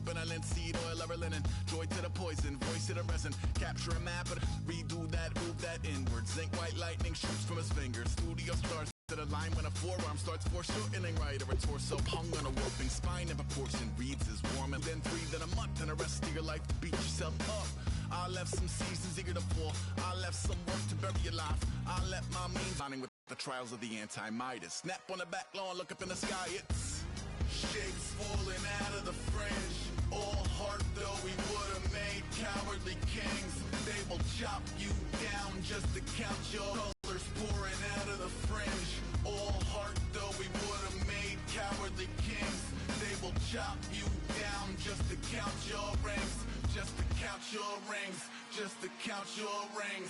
open a linseed oil, ever linen. Joy to the poison, voice to the resin. Capture a map, but redo that, move that inward. Zinc white lightning shoots from his fingers. Studio stars to the line when a forearm starts foreshortening right, or a torso hung on a warping spine in proportion. Reads is warm and then 3 than a month and the rest of your life to beat yourself up. I left some seasons eager to fall. I left some work to bury your life. I let my means lining with the trials of the anti-Midas. Snap on the back lawn, look up in the sky, it's shapes falling out of the fringe. All heart though we would have made cowardly kings. They will chop you down just to count your colors pouring out of the fringe. All heart though we would have made cowardly kings. They will chop you down just to count your rings. Just to count your rings. Just to count your rings.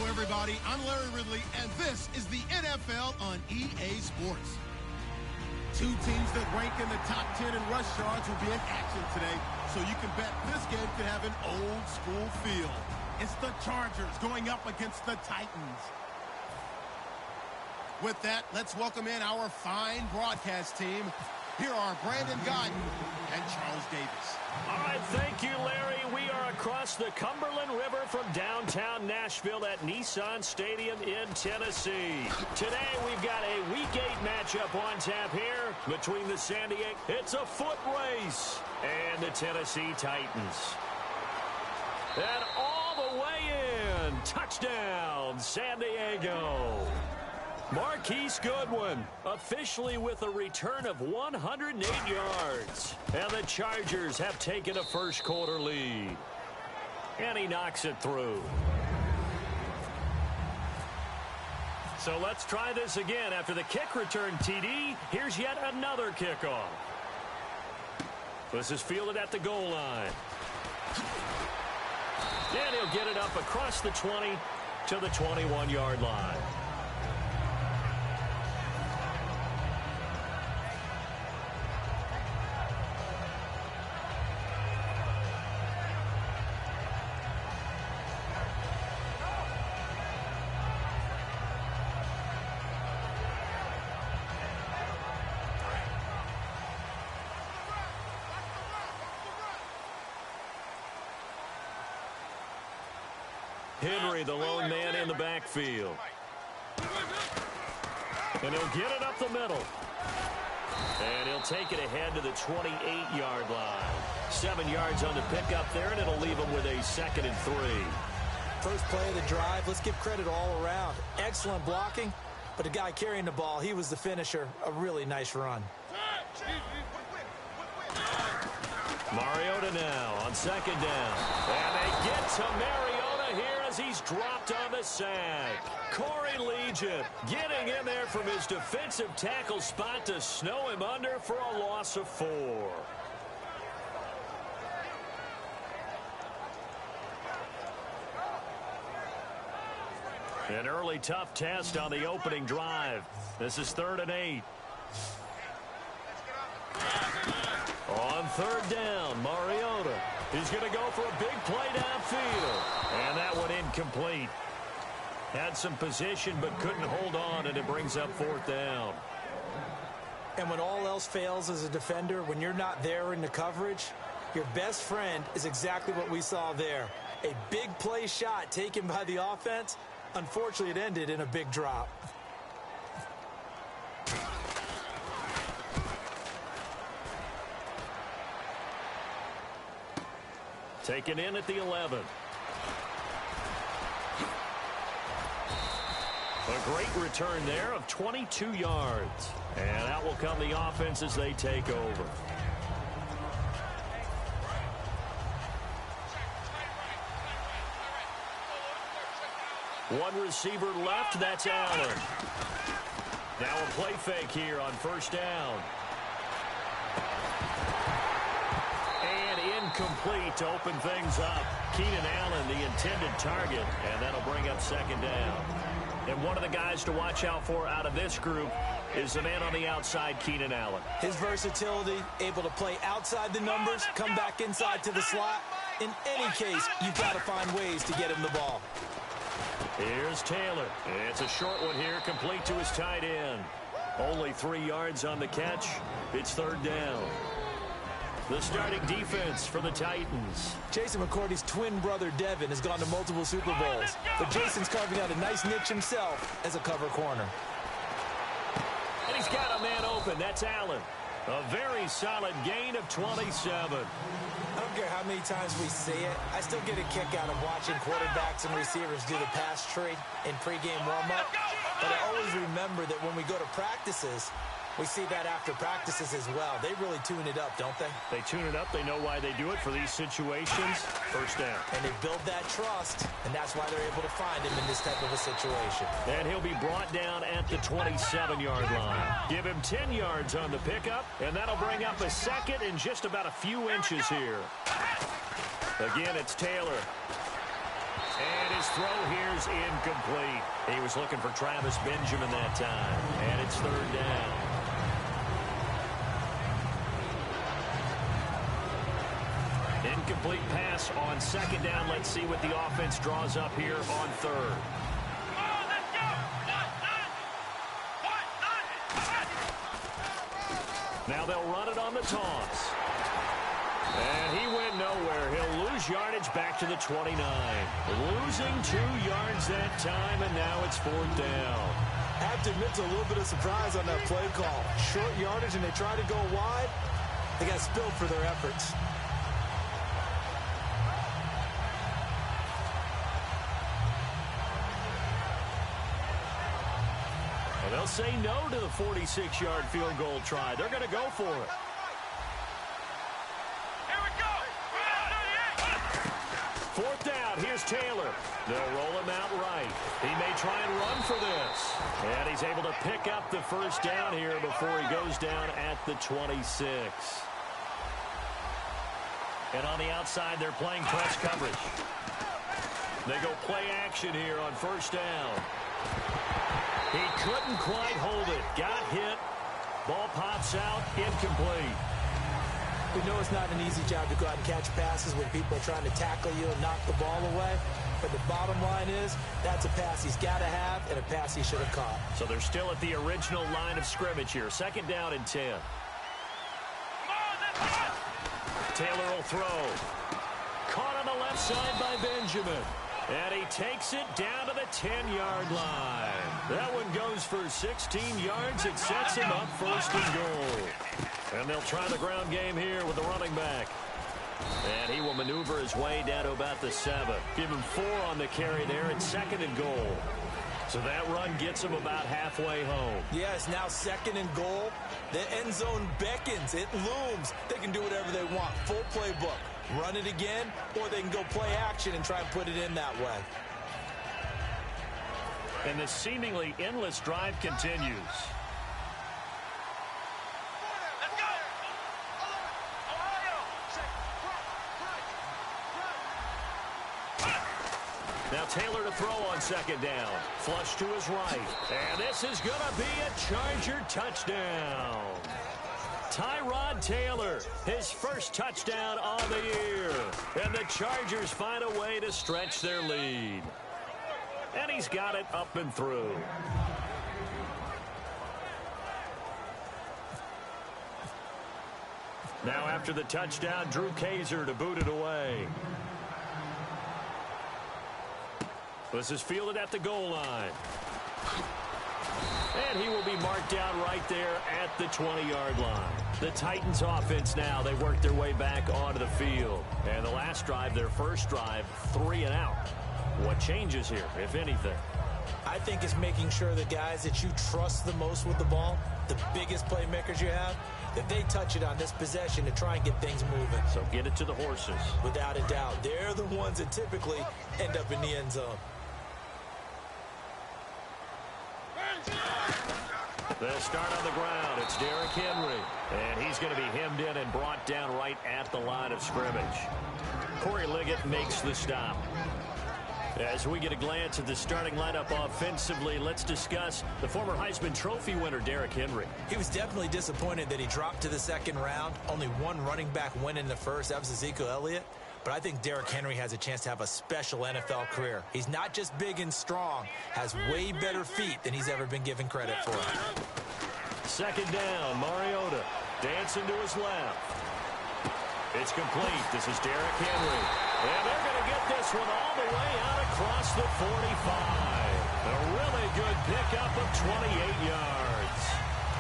Everybody, I'm Larry Ridley, and this is the NFL on EA Sports. 2 teams that rank in the top 10 in rush yards will be in action today, so you can bet this game could have an old-school feel. It's the Chargers going up against the Titans. With that, let's welcome in our fine broadcast team. Here are Brandon Godden and Charles Davis. All right, thank you, Larry. We are across the Cumberland River from downtown Nashville at Nissan Stadium in Tennessee. Today, we've got a Week 8 matchup on tap here between the San Diego. It's a foot race and the Tennessee Titans. And all the way in, touchdown, San Diego. Marquise Goodwin officially with a return of 108 yards. And the Chargers have taken a first quarter lead. And he knocks it through. So let's try this again. After the kick return TD, here's yet another kickoff. This is fielded at the goal line. And he'll get it up across the 20 to the 21-yard line. Henry, the lone man in the backfield. And he'll get it up the middle. And he'll take it ahead to the 28-yard line. 7 yards on the pickup there, and it'll leave him with a 2nd and 3. First play of the drive, let's give credit all around. Excellent blocking, but the guy carrying the ball, he was the finisher. A really nice run. Mariota now on 2nd down. And they get to Mariota here as he's dropped on the sack. Corey Legion getting in there from his defensive tackle spot to snow him under for a loss of 4. An early tough test on the opening drive. This is 3rd and 8. On 3rd down, Mariota. He's going to go for a big play downfield. And that one incomplete. Had some position but couldn't hold on, and it brings up 4th down. And when all else fails as a defender, when you're not there in the coverage, your best friend is exactly what we saw there. A big play shot taken by the offense. Unfortunately, it ended in a big drop. Taken in at the 11. A great return there of 22 yards. And out will come the offense as they take over. One receiver left, that's Allen. Now a play fake here on first down. And incomplete to open things up. Keenan Allen, the intended target, and that'll bring up second down. And one of the guys to watch out for out of this group is the man on the outside, Keenan Allen. His versatility, able to play outside the numbers, come back inside to the slot. In any case, you've got to find ways to get him the ball. Here's Taylor. It's a short one here, complete to his tight end. Only 3 yards on the catch. It's third down. The starting defense for the Titans. Jason McCourty's twin brother, Devin, has gone to multiple Super Bowls. But Jason's carving out a nice niche himself as a cover corner. And he's got a man open. That's Allen. A very solid gain of 27. I don't care how many times we see it. I still get a kick out of watching quarterbacks and receivers do the pass tree in pregame warm-up. But I always remember that when we go to practices, we see that after practices as well. They really tune it up, don't they? They tune it up. They know why they do it for these situations. First down. And they build that trust, and that's why they're able to find him in this type of a situation. And he'll be brought down at the 27-yard line. Give him 10 yards on the pickup, and that'll bring up a second in just about a few inches here. Again, it's Taylor. And his throw here's incomplete. He was looking for Travis Benjamin that time. And it's third down. Incomplete pass on second down. Let's see what the offense draws up here on third. Now they'll run it on the toss. And he went nowhere. He'll lose yardage back to the 29. Losing 2 yards that time, and now it's fourth down. I have to admit to a little bit of surprise on that play call. Short yardage, and they try to go wide. They got spilled for their efforts. And they'll say no to the 46-yard field goal try. They're going to go for it. Fourth down, here's Taylor. They'll roll him out right. He may try and run for this. And he's able to pick up the first down here before he goes down at the 26. And on the outside, they're playing press coverage. They go play action here on first down. He couldn't quite hold it. Got hit. Ball pops out, incomplete. We know it's not an easy job to go out and catch passes when people are trying to tackle you and knock the ball away. But the bottom line is, that's a pass he's got to have and a pass he should have caught. So they're still at the original line of scrimmage here. Second down and 10. Taylor will throw. Caught on the left side by Benjamin. And he takes it down to the 10-yard line. That one goes for 16 yards. It sets him up first and goal. And they'll try the ground game here with the running back. And he will maneuver his way down to about the 7. Give him 4 on the carry there. It's second and goal. So that run gets him about halfway home. Yes, now second and goal. The end zone beckons. It looms. They can do whatever they want. Full playbook. Run it again, or they can go play action and try and put it in that way. And the seemingly endless drive continues. Now Taylor to throw on second down. Flush to his right. And this is going to be a Charger touchdown. Tyrod Taylor, his first touchdown on the year. And the Chargers find a way to stretch their lead. And he's got it up and through. Now after the touchdown, Drew Kaiser to boot it away. This is fielded at the goal line. And he will be marked down right there at the 20-yard line. The Titans offense now, they work their way back onto the field. And the last drive, their first drive, 3 and out. What changes here, if anything? I think it's making sure the guys that you trust the most with the ball, the biggest playmakers you have, that they touch it on this possession to try and get things moving. So get it to the horses. Without a doubt, they're the ones that typically end up in the end zone. They'll start on the ground. It's Derrick Henry. And he's going to be hemmed in and brought down right at the line of scrimmage. Corey Liggett makes the stop. As we get a glance at the starting lineup offensively, let's discuss the former Heisman Trophy winner, Derrick Henry. He was definitely disappointed that he dropped to the second round. Only one running back win in the first. That was Ezekiel Elliott. But I think Derrick Henry has a chance to have a special NFL career. He's not just big and strong, has way better feet than he's ever been given credit for. Second down, Mariota dancing to his left. It's complete. This is Derrick Henry. And they're going to get this one all the way out across the 45. A really good pickup of 28 yards.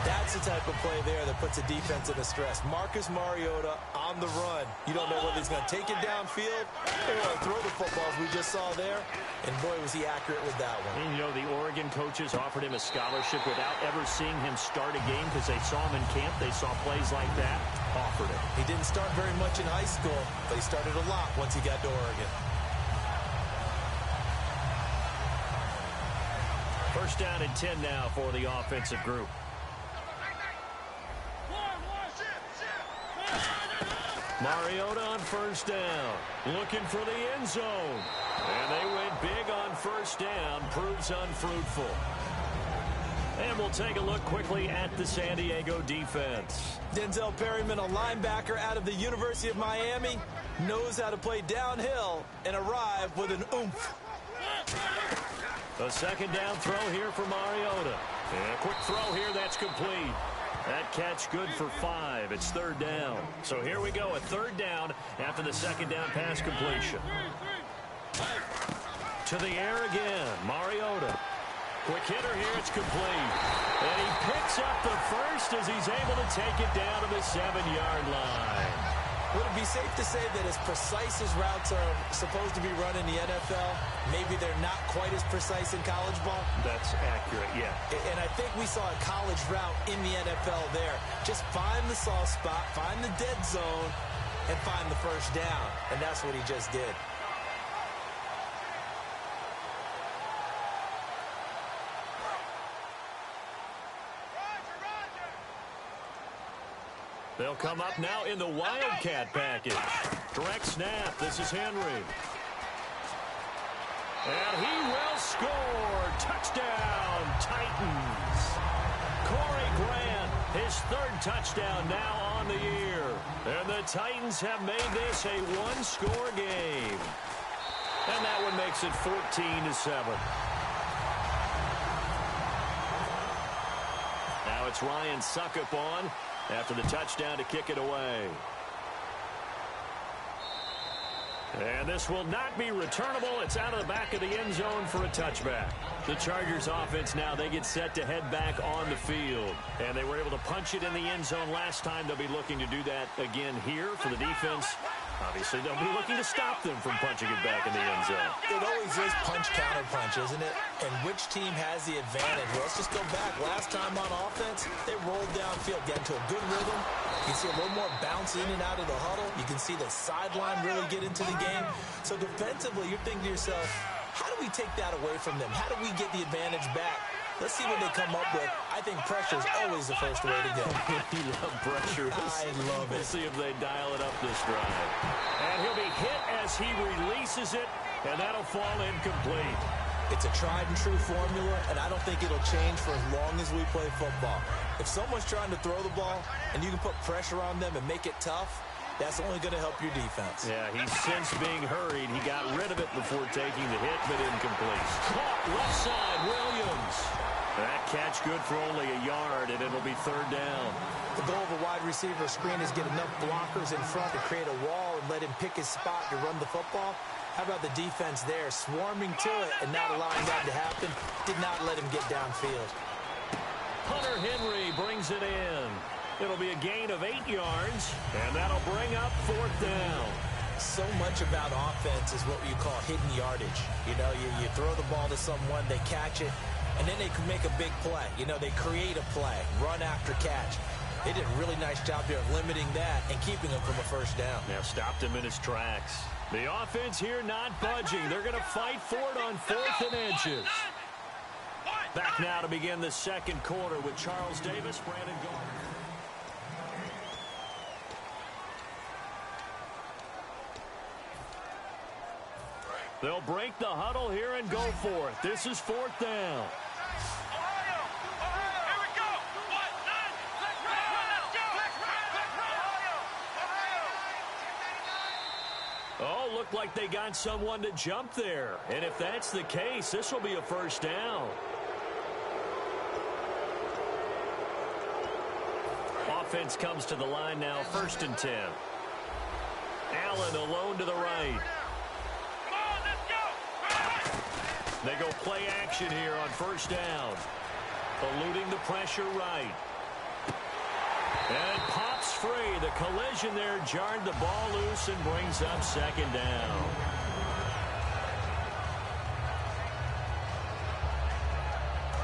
That's the type of play there that puts a defense in a stress. Marcus Mariota on the run. You don't know whether he's going to take it downfield or throw the footballs we just saw there. And boy, was he accurate with that one. And, you know, the Oregon coaches offered him a scholarship without ever seeing him start a game because they saw him in camp. They saw plays like that. Offered it. He didn't start very much in high school, but he started a lot once he got to Oregon. First down and 10 now for the offensive group. Mariota on first down, looking for the end zone. And they went big on first down, proves unfruitful. And we'll take a look quickly at the San Diego defense. Denzel Perryman, a linebacker out of the University of Miami, knows how to play downhill and arrive with an oomph. A second down throw here for Mariota. And a quick throw here, that's complete. That catch good for 5. It's third down. So here we go, a third down after the second down pass completion. To the air again, Mariota. Quick hitter here, it's complete. And he picks up the first as he's able to take it down to the 7-yard line. Would it be safe to say that as precise as routes are supposed to be run in the NFL, maybe they're not quite as precise in college ball? That's accurate, yeah. And I think we saw a college route in the NFL there. Just find the soft spot, find the dead zone, and find the first down. And that's what he just did. They'll come up now in the Wildcat package. Direct snap. This is Henry. And he will score. Touchdown, Titans. Corey Grant, his third touchdown now on the year. And the Titans have made this a one-score game. And that one makes it 14-7. Now it's Ryan Suckup on after the touchdown to kick it away. And this will not be returnable. It's out of the back of the end zone for a touchback. The Chargers offense now, they get set to head back on the field. And they were able to punch it in the end zone last time. They'll be looking to do that again here for the defense. Obviously, they'll be looking to stop them from punching it back in the end zone. It always is punch-counter-punch, isn't it? And which team has the advantage? Well, let's just go back. Last time on offense, they rolled downfield, get into a good rhythm. You can see a little more bounce in and out of the huddle. You can see the sideline really get into the game. So defensively, you're thinking to yourself, how do we take that away from them? How do we get the advantage back? Let's see what they come up with. I think pressure is always the first way to go. You love pressure. I love it. We'll see if they dial it up this drive. And he'll be hit as he releases it, and that'll fall incomplete. It's a tried-and-true formula, and I don't think it'll change for as long as we play football. If someone's trying to throw the ball, and you can put pressure on them and make it tough, that's only going to help your defense. Yeah, he's since being hurried. He got rid of it before taking the hit, but incomplete. Caught left side, Williams. That catch good for only a yard, and it'll be third down. The goal of a wide receiver screen is get enough blockers in front to create a wall and let him pick his spot to run the football. How about the defense there, swarming to it and not allowing that to happen? Did not let him get downfield. Hunter Henry brings it in. It'll be a gain of 8 yards, and that'll bring up 4th down. So much about offense is what you call hidden yardage. You know, you throw the ball to someone, they catch it, and then they can make a big play. You know, they create a play, run after catch. They did a really nice job here of limiting that and keeping him from a first down. Now stopped him in his tracks. The offense here not budging. They're going to fight for it on 4th and inches. Back now to begin the second quarter with Charles Davis, Brandon Gordon. They'll break the huddle here and go for it. This is 4th down. Oh, looked like they got someone to jump there. And if that's the case, this will be a first down. Offense comes to the line now, 1st and 10. Allen alone to the right. They go play action here on 1st down. Eluding the pressure right. And pops free. The collision there jarred the ball loose and brings up 2nd down.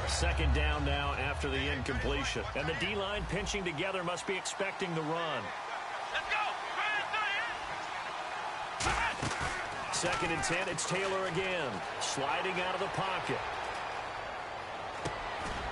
Second down now after the incompletion. And the D-line pinching together must be expecting the run. Let's go. 2nd and 10. It's Taylor again. Sliding out of the pocket.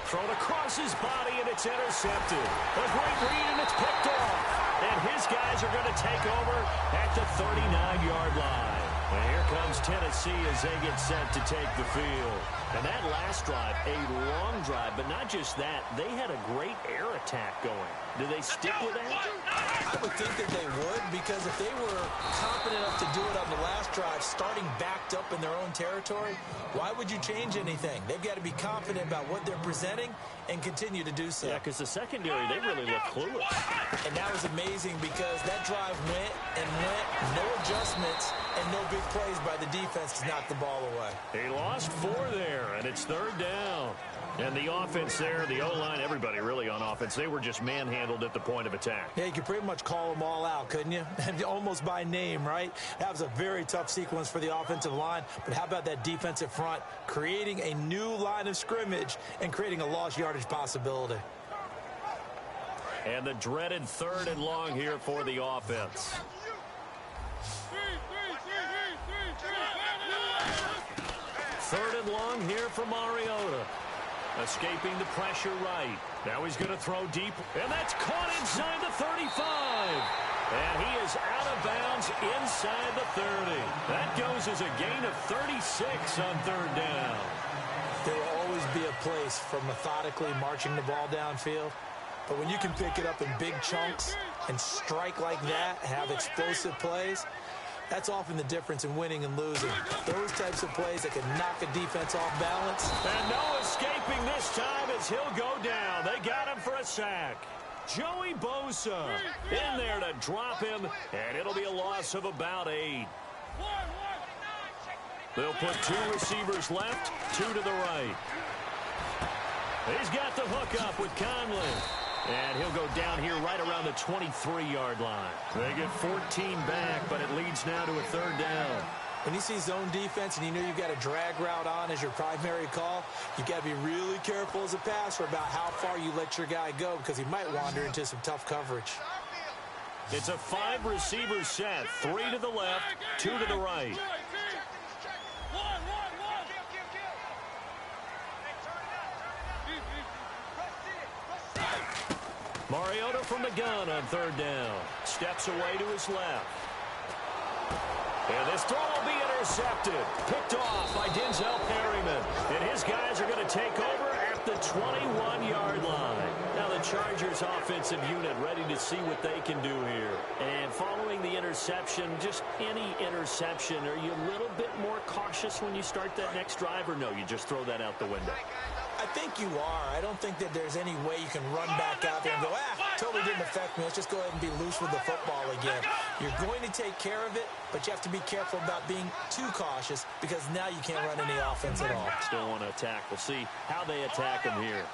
Thrown across his body, and it's intercepted. A great read, and it's picked off. And his guys are going to take over at the 39-yard line. And here comes Tennessee as they get set to take the field. And that last drive, a long drive, but not just that. They had a great air attack going. Do they stick with that? I would think that they would, because if they were confident enough to do it on the last drive, starting backed up in their own territory, why would you change anything? They've got to be confident about what they're presenting and continue to do so. Yeah, because the secondary, they really look clueless. And that was amazing because that drive went and went, no adjustments, and no big plays by the defense to knock the ball away. He lost 4 there, and it's 3rd down. And the offense there, the O-line, everybody really on offense, they were just manhandled at the point of attack. Yeah, you could pretty much call them all out, couldn't you? Almost by name, right? That was a very tough sequence for the offensive line. But how about that defensive front creating a new line of scrimmage and creating a lost yardage possibility? And the dreaded 3rd and long here for the offense. 3rd and long here for Mariota. Escaping the pressure right. Now he's going to throw deep, and that's caught inside the 35. And he is out of bounds inside the 30. That goes as a gain of 36 on 3rd down. There will always be a place for methodically marching the ball downfield. But when you can pick it up in big chunks and strike like that, have explosive plays, that's often the difference in winning and losing. Those types of plays that can knock a defense off balance. And no escaping this time as he'll go down. They got him for a sack. Joey Bosa in there to drop him, and it'll be a loss of about 8. They'll put 2 receivers left, 2 to the right. He's got the hook up with Conley. And he'll go down here right around the 23-yard line. They get 14 back, but it leads now to a 3rd down. When you see zone defense and you know you've got a drag route on as your primary call, you've got to be really careful as a passer about how far you let your guy go because he might wander into some tough coverage. It's a 5-receiver set, 3 to the left, 2 to the right. Mariota from the gun on 3rd down. Steps away to his left. And this throw will be intercepted. Picked off by Denzel Perryman. And his guys are going to take over at the 21-yard line. Now the Chargers offensive unit ready to see what they can do here. And following the interception, just any interception, are you a little bit more cautious when you start that next drive, or no, you just throw that out the window? I think you are. I don't think that there's any way you can run back out there and go, totally didn't affect me. Let's just go ahead and be loose with the football again. You're going to take care of it, but you have to be careful about being too cautious because now you can't run any offense at all. Still want to attack. We'll see how they attack him here.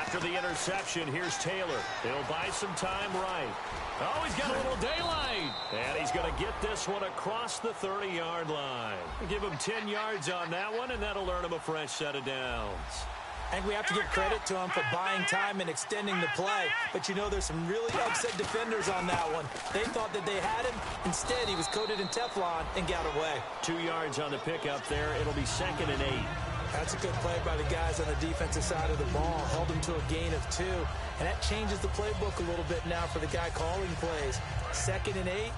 After the interception, here's Taylor. He'll buy some time right. Oh, he's got a little daylight. And he's going to get this one across the 30-yard line. Give him 10 yards on that one, and that'll earn him a fresh set of downs. I think we have to give credit to him for buying time and extending the play. But, you know, there's some really upset defenders on that one. They thought that they had him. Instead, he was coated in Teflon and got away. 2 yards on the pickup there. It'll be 2nd and 8. That's a good play by the guys on the defensive side of the ball. Held him to a gain of 2. And that changes the playbook a little bit now for the guy calling plays. 2nd and 8.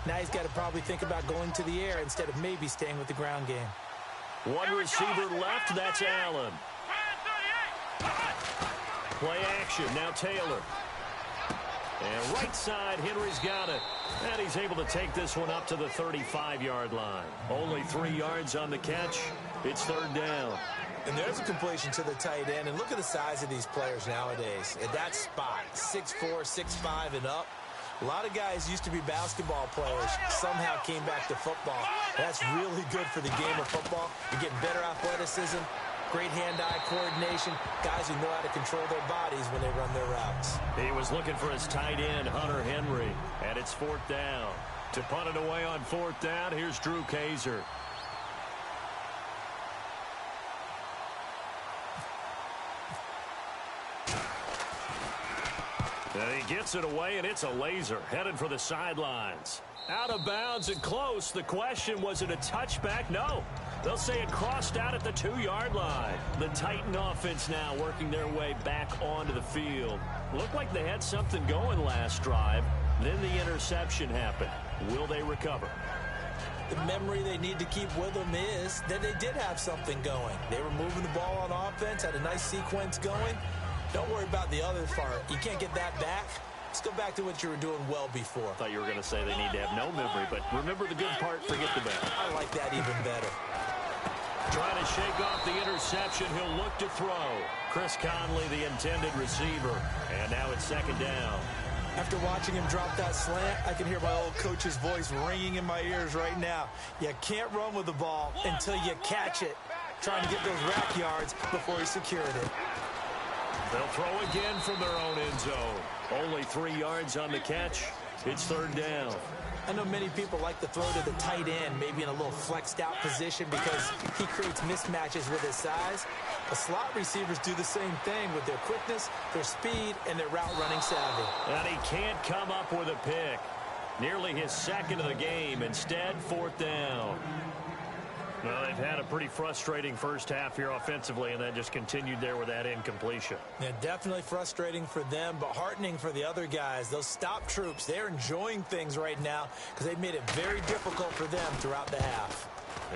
Now he's got to probably think about going to the air instead of maybe staying with the ground game. One receiver left. That's Allen. Play action. Now Taylor. And right side, Henry's got it. And he's able to take this one up to the 35-yard line. Only 3 yards on the catch. It's 3rd down. And there's a completion to the tight end. And look at the size of these players nowadays. At that spot, 6'4", 6'5", and up. A lot of guys used to be basketball players, somehow came back to football. That's really good for the game of football. You're getting better athleticism, great hand-eye coordination, guys who know how to control their bodies when they run their routes. He was looking for his tight end, Hunter Henry, and it's 4th down. To punt it away on 4th down, here's Drew Kaiser. And he gets it away, and it's a laser, headed for the sidelines. Out of bounds and close. The question, was it a touchback? No. They'll say it crossed out at the 2-yard line. The Titan offense now working their way back onto the field. Looked like they had something going last drive. Then the interception happened. Will they recover? The memory they need to keep with them is that they did have something going. They were moving the ball on offense, had a nice sequence going. Don't worry about the other part. You can't get that back. Let's go back to what you were doing well before. I thought you were going to say they need to have no memory, but remember the good part, forget the bad. I like that even better. Trying to shake off the interception. He'll look to throw. Chris Conley, the intended receiver. And now it's 2nd down. After watching him drop that slant, I can hear my old coach's voice ringing in my ears right now. You can't run with the ball until you catch it. Trying to get those rack yards before he secured it. They'll throw again from their own end zone. Only 3 yards on the catch. It's 3rd down. I know many people like to throw to the tight end, maybe in a little flexed out position because he creates mismatches with his size. The slot receivers do the same thing with their quickness, their speed, and their route running savvy. And he can't come up with a pick. Nearly his 2nd of the game. Instead, 4th down. Well, they've had a pretty frustrating first half here offensively, and then just continued there with that incompletion. Yeah, definitely frustrating for them, but heartening for the other guys. Those stop troops, they're enjoying things right now because they've made it very difficult for them throughout the half.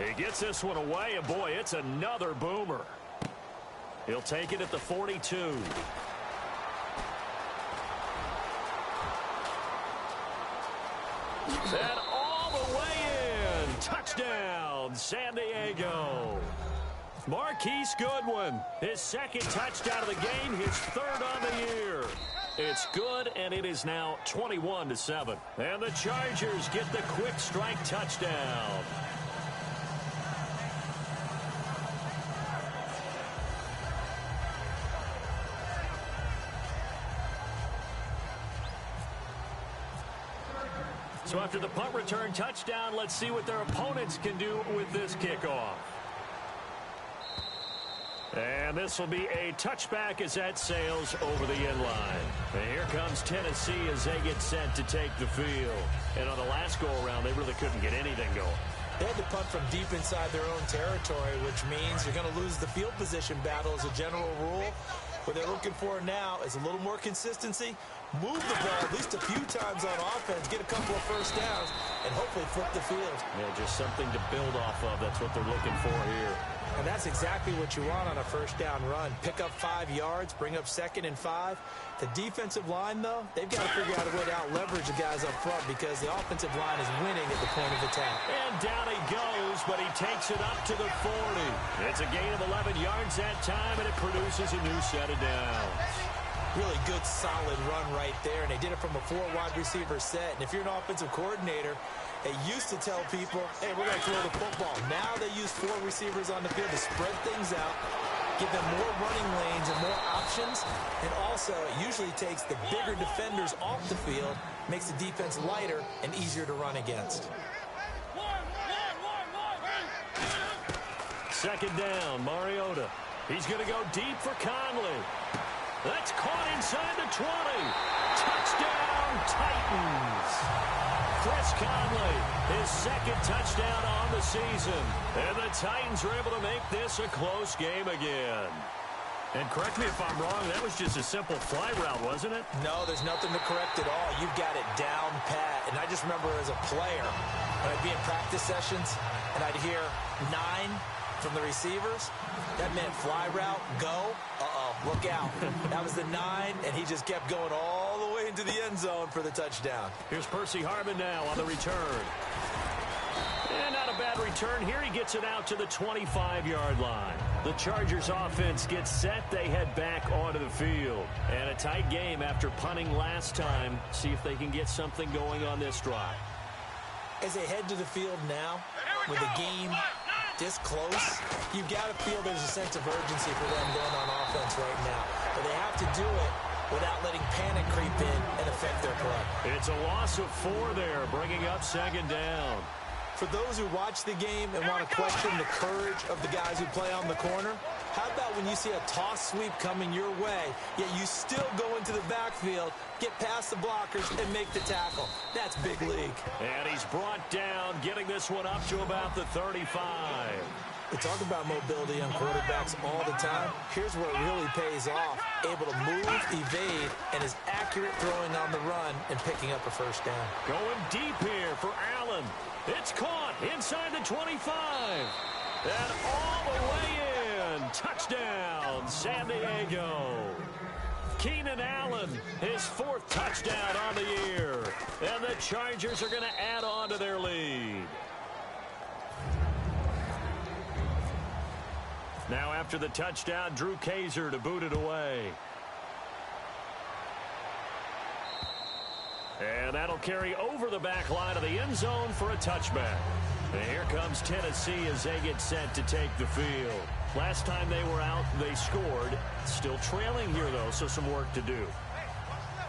He gets this one away, and boy, it's another boomer. He'll take it at the 42. And all the way in. Touchdown, San Diego. Marquise Goodwin, his 2nd touchdown of the game, his 3rd on the year. It's good, and it is now 21-7. And the Chargers get the quick strike touchdown. So after the punt return touchdown, let's see what their opponents can do with this kickoff. And this will be a touchback as that sails over the end line. And here comes Tennessee as they get set to take the field. And on the last go-around, they really couldn't get anything going. They had to punt from deep inside their own territory, which means you're going to lose the field position battle as a general rule. What they're looking for now is a little more consistency, move the ball at least a few times on offense, get a couple of first downs, and hopefully flip the field. Yeah, just something to build off of. That's what they're looking for here. And that's exactly what you want on a first down run. Pick up 5 yards, bring up 2nd and 5. The defensive line, though, they've got to figure out a way to out-leverage the guys up front because the offensive line is winning at the point of attack. And down he goes, but he takes it up to the 40. It's a gain of 11 yards that time, and it produces a new set of downs. Really good, solid run right there, and they did it from a 4-wide receiver set. And if you're an offensive coordinator, they used to tell people, hey, we're going to throw the football. Now they use 4 receivers on the field to spread things out, give them more running lanes and more options, and also it usually takes the bigger defenders off the field, makes the defense lighter and easier to run against. Second down, Mariota. He's going to go deep for Conley. That's caught inside the 20. Touchdown, Titans. Chris Conley, his second touchdown on the season. And the Titans are able to make this a close game again. And correct me if I'm wrong, that was just a simple fly route, wasn't it? No, there's nothing to correct at all. You've got it down pat. And I just remember as a player, when I'd be in practice sessions, and I'd hear 9 from the receivers, that meant fly route, go, look out. That was the 9, and he just kept going all the way into the end zone for the touchdown. Here's Percy Harvin now on the return. And not a bad return here. He gets it out to the 25-yard line. The Chargers offense gets set. They head back onto the field. And a tight game after punting last time. See if they can get something going on this drive. As they head to the field now, with the game this close, you've got to feel there's a sense of urgency for them going on offense right now. But they have to do it without letting panic creep in and affect their play. It's a loss of 4 there, bringing up second down. For those who watch the game and want to question the courage of the guys who play on the corner, how about when you see a toss sweep coming your way, yet you still go into the backfield, get past the blockers, and make the tackle? That's big league. And he's brought down, getting this one up to about the 35. We talk about mobility on quarterbacks all the time. Here's where it really pays off. Able to move, evade, and is accurate throwing on the run and picking up a first down. Going deep here for Allen. It's caught inside the 25. And all the way in. Touchdown, San Diego. Keenan Allen, his 4th touchdown on the year. And the Chargers are going to add on to their lead. Now after the touchdown, Drew Kaiser to boot it away. And that'll carry over the back line of the end zone for a touchback. And here comes Tennessee as they get set to take the field. Last time they were out, they scored. Still trailing here, though, so some work to do.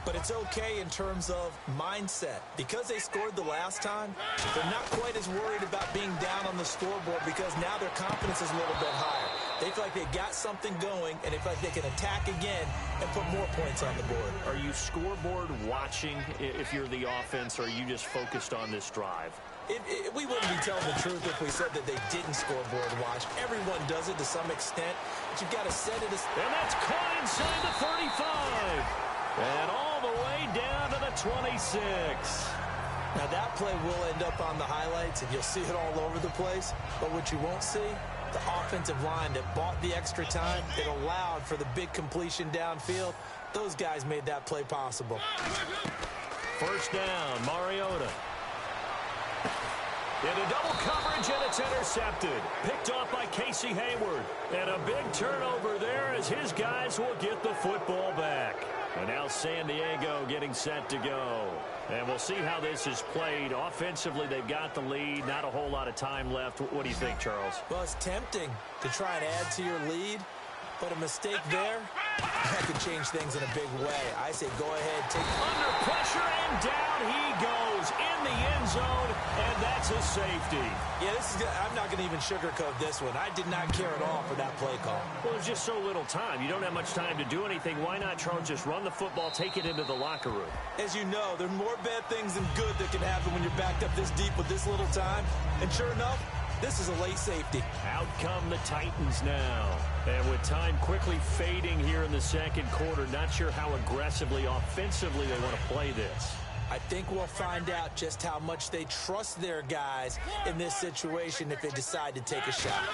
But it's okay in terms of mindset. Because they scored the last time, they're not quite as worried about being down on the scoreboard because now their confidence is a little bit higher. They feel like they've got something going, and they feel like they can attack again and put more points on the board. Are you scoreboard watching if you're the offense, or are you just focused on this drive? We wouldn't be telling the truth if we said that they didn't scoreboard watch. Everyone does it to some extent, but you've got to set it. And that's caught inside the 35. And all the way down to the 26. Now that play will end up on the highlights, and you'll see it all over the place. But what you won't see, the offensive line that bought the extra time, it allowed for the big completion downfield. Those guys made that play possible. First down, Mariota. Into double coverage, and it's intercepted. Picked off by Casey Hayward. And a big turnover there as his guys will get the football back. And now San Diego getting set to go. And we'll see how this is played. Offensively, they've got the lead. Not a whole lot of time left. What do you think, Charles? Well, it's tempting to try and add to your lead. But a mistake there, that could change things in a big way. I say go ahead, take under pressure, and down he goes in the end zone, and that's a safety. Yeah, I'm not going to even sugarcoat this one. I did not care at all for that play call. Well, there's just so little time. You don't have much time to do anything. Why not, Charles, just run the football, take it into the locker room? As you know, there are more bad things than good that can happen when you're backed up this deep with this little time. And sure enough, this is a late safety. Out come the Titans now. And with time quickly fading here in the second quarter, not sure how aggressively, offensively they want to play this. I think we'll find out just how much they trust their guys in this situation if they decide to take a shot.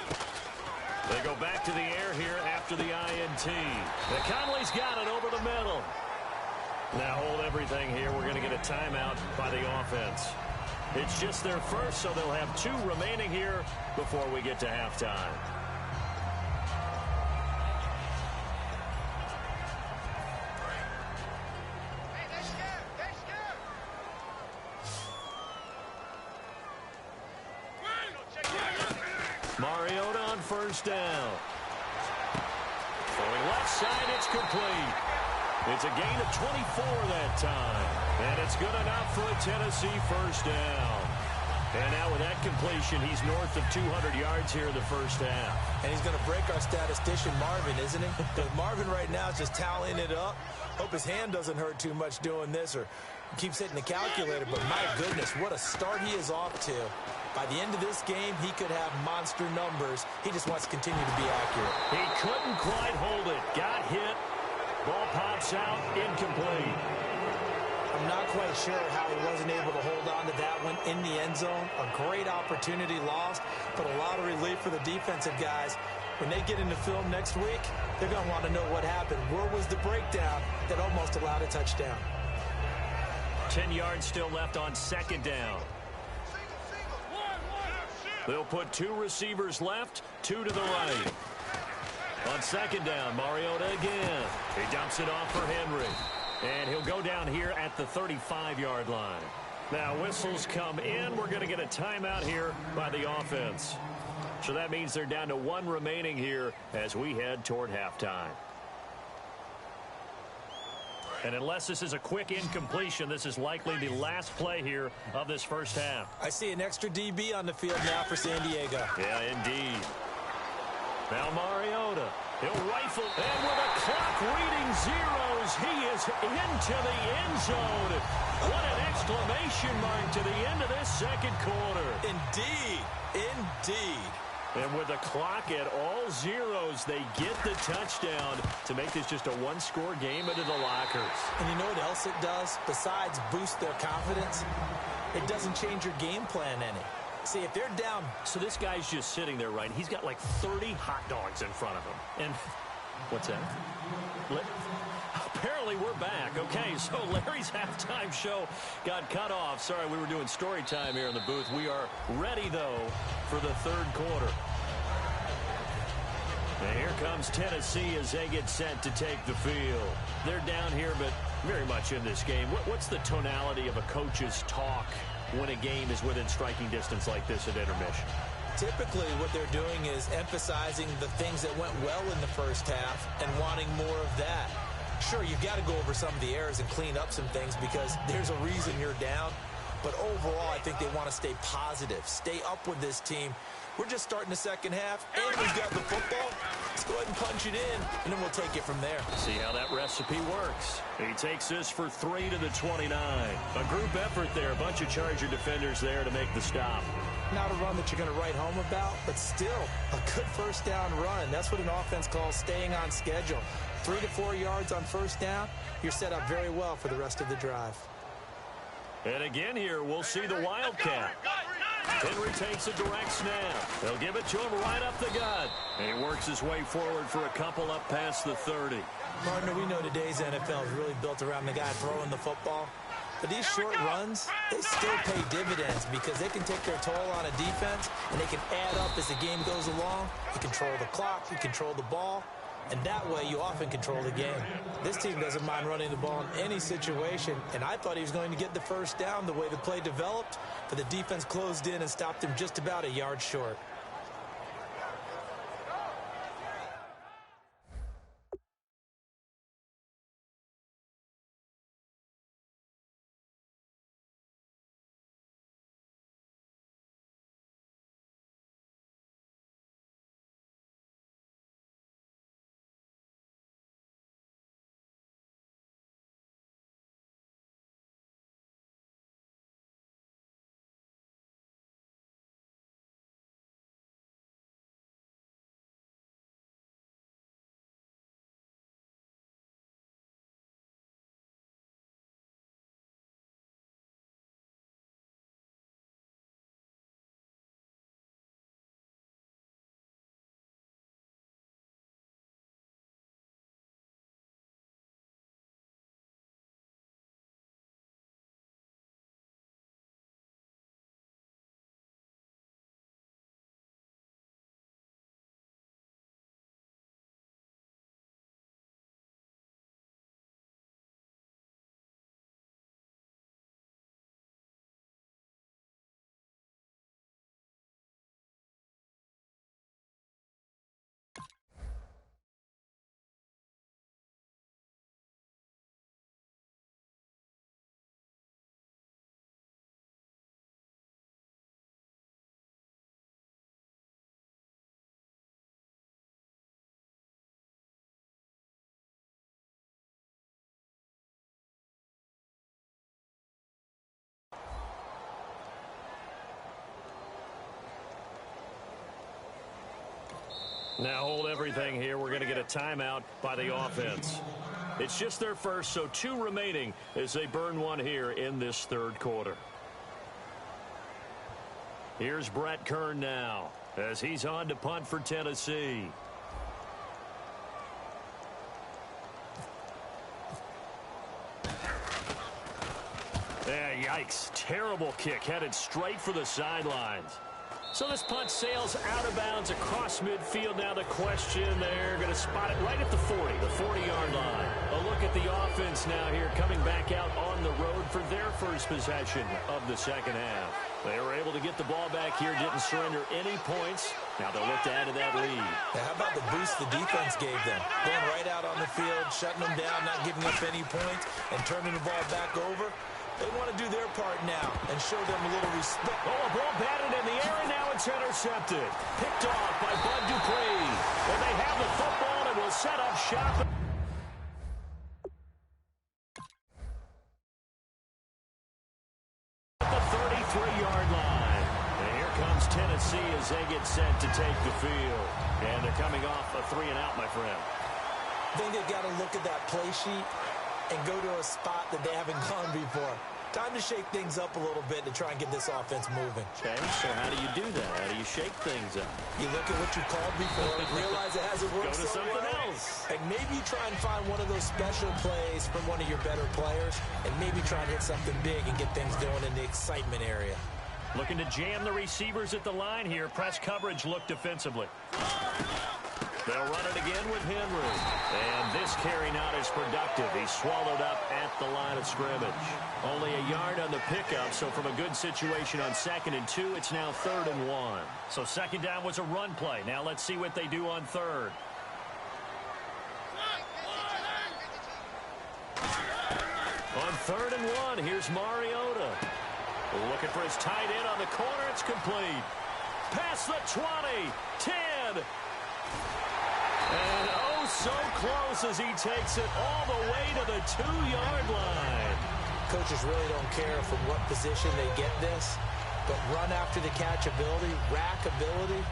They go back to the air here after the INT. Now Conley's got it over the middle. Now hold everything here. We're going to get a timeout by the offense. It's just their first, so they'll have 2 remaining here before we get to halftime. Mariota on first down. outside. It's complete. It's a gain of 24 that time. And it's good enough for a Tennessee first down. And now with that completion, he's north of 200 yards here in the first half. And he's going to break our statistician, Marvin, isn't he? Because Marvin right now is just tallying it up. Hope his hand doesn't hurt too much doing this or keeps hitting the calculator. But my goodness, what a start he is off to. By the end of this game, he could have monster numbers. He just wants to continue to be accurate. He couldn't quite hold it. Got hit. Ball pops out. Incomplete. I'm not quite sure how he wasn't able to hold on to that one in the end zone. A great opportunity lost, but a lot of relief for the defensive guys. When they get into film next week, they're going to want to know what happened. Where was the breakdown that almost allowed a touchdown? 10 yards still left on second down. They'll put 2 receivers left, 2 to the right. On second down, Mariota again. He dumps it off for Henry. And he'll go down here at the 35-yard line. Now, whistles come in. We're going to get a timeout here by the offense. So that means they're down to 1 remaining here as we head toward halftime. And unless this is a quick incompletion, this is likely the last play here of this first half. I see an extra DB on the field now for San Diego. Yeah, indeed. Now Mariota. He'll rifle, and with a clock reading zeros, he is into the end zone. What an exclamation mark to the end of this second quarter. Indeed, indeed. And with the clock at all zeros, they get the touchdown to make this just a 1-score game into the lockers. And you know what else it does? Besides boost their confidence, it doesn't change your game plan any. See, if they're down... So this guy's just sitting there, right? He's got like 30 hot dogs in front of him. And what's that? Apparently we're back. Okay, so Larry's halftime show got cut off. Sorry, we were doing story time here in the booth. We are ready, though, for the third quarter. And here comes Tennessee as they get set to take the field. They're down here, but very much in this game. What's the tonality of a coach's talk when a game is within striking distance like this at intermission? Typically, what they're doing is emphasizing the things that went well in the first half and wanting more of that. Sure, you've got to go over some of the errors and clean up some things because there's a reason you're down. But overall, I think they want to stay positive, stay up with this team. We're just starting the second half, and we've got the football. Let's go ahead and punch it in, and then we'll take it from there. See how that recipe works. He takes this for 3 to the 29. A group effort there. A bunch of Charger defenders there to make the stop. Not a run that you're going to write home about, but still a good first down run. That's what an offense calls staying on schedule. 3 to 4 yards on first down, you're set up very well for the rest of the drive. And again here, we'll see the Wildcat. Henry takes a direct snap. They'll give it to him right up the gut. And he works his way forward for a couple up past the 30. Partner, we know today's NFL is really built around the guy throwing the football. But these short runs, they still pay dividends because they can take their toll on a defense and they can add up as the game goes along. You control the clock, you control the ball, and that way you often control the game. This team doesn't mind running the ball in any situation, and I thought he was going to get the first down the way the play developed, but the defense closed in and stopped him just about a yard short. Now hold everything here. We're going to get a timeout by the offense. It's just their first, so 2 remaining as they burn one here in this third quarter. Here's Brett Kern now as he's on to punt for Tennessee. Yikes. Terrible kick headed straight for the sidelines. So this punt sails out of bounds across midfield. Now the question, they're going to spot it right at the 40, the 40-yard line. A look at the offense now here coming back out on the road for their first possession of the second half. They were able to get the ball back here, didn't surrender any points. Now they'll look to add to that lead. Now how about the boost the defense gave them? Going right out on the field, shutting them down, not giving up any points, and turning the ball back over. They want to do their part now and show them a little respect. Oh, a ball batted in the air, and now it's intercepted. Picked off by Bud Dupree. And they have the football and will set up shop. At the 33-yard line. And here comes Tennessee as they get set to take the field. And they're coming off a 3-and-out, my friend. I think they've got to look at that play sheet and go to a spot that they haven't gone before. Time to shake things up a little bit to try and get this offense moving. Okay, so how do you do that? How do you shake things up? You look at what you called before, realize it hasn't worked Go to so something well, else. and maybe try and find one of those special plays from one of your better players, and maybe try and hit something big and get things going in the excitement area. Looking to jam the receivers at the line here. Press coverage look defensively. They'll run it again with Henry. And this carry not as productive. He's swallowed up at the line of scrimmage. Only a yard on the pickup, so from a good situation on 2nd and 2, it's now 3rd and 1. So second down was a run play. Now let's see what they do on 3rd. On 3rd and 1, here's Mariota. Looking for his tight end on the corner. It's complete. Past the 20, 10. And oh, so close as he takes it all the way to the 2-yard line. Coaches really don't care from what position they get this, but run after the catch ability, rack ability,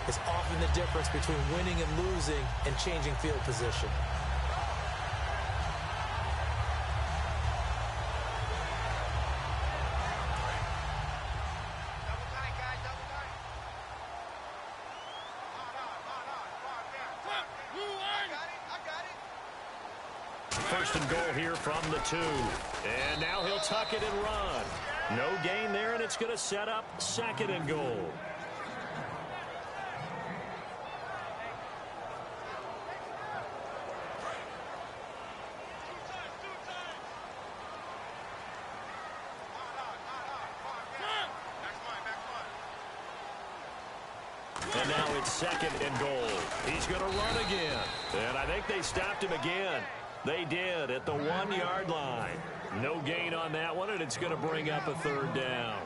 is often the difference between winning and losing and changing field position. First and goal here from the 2. And now he'll tuck it and run. No gain there, and it's going to set up 2nd and goal. And now it's 2nd and goal. He's going to run again. And I think they stopped him again. They did at the 1-yard line. No gain on that one, and it's going to bring up a 3rd down.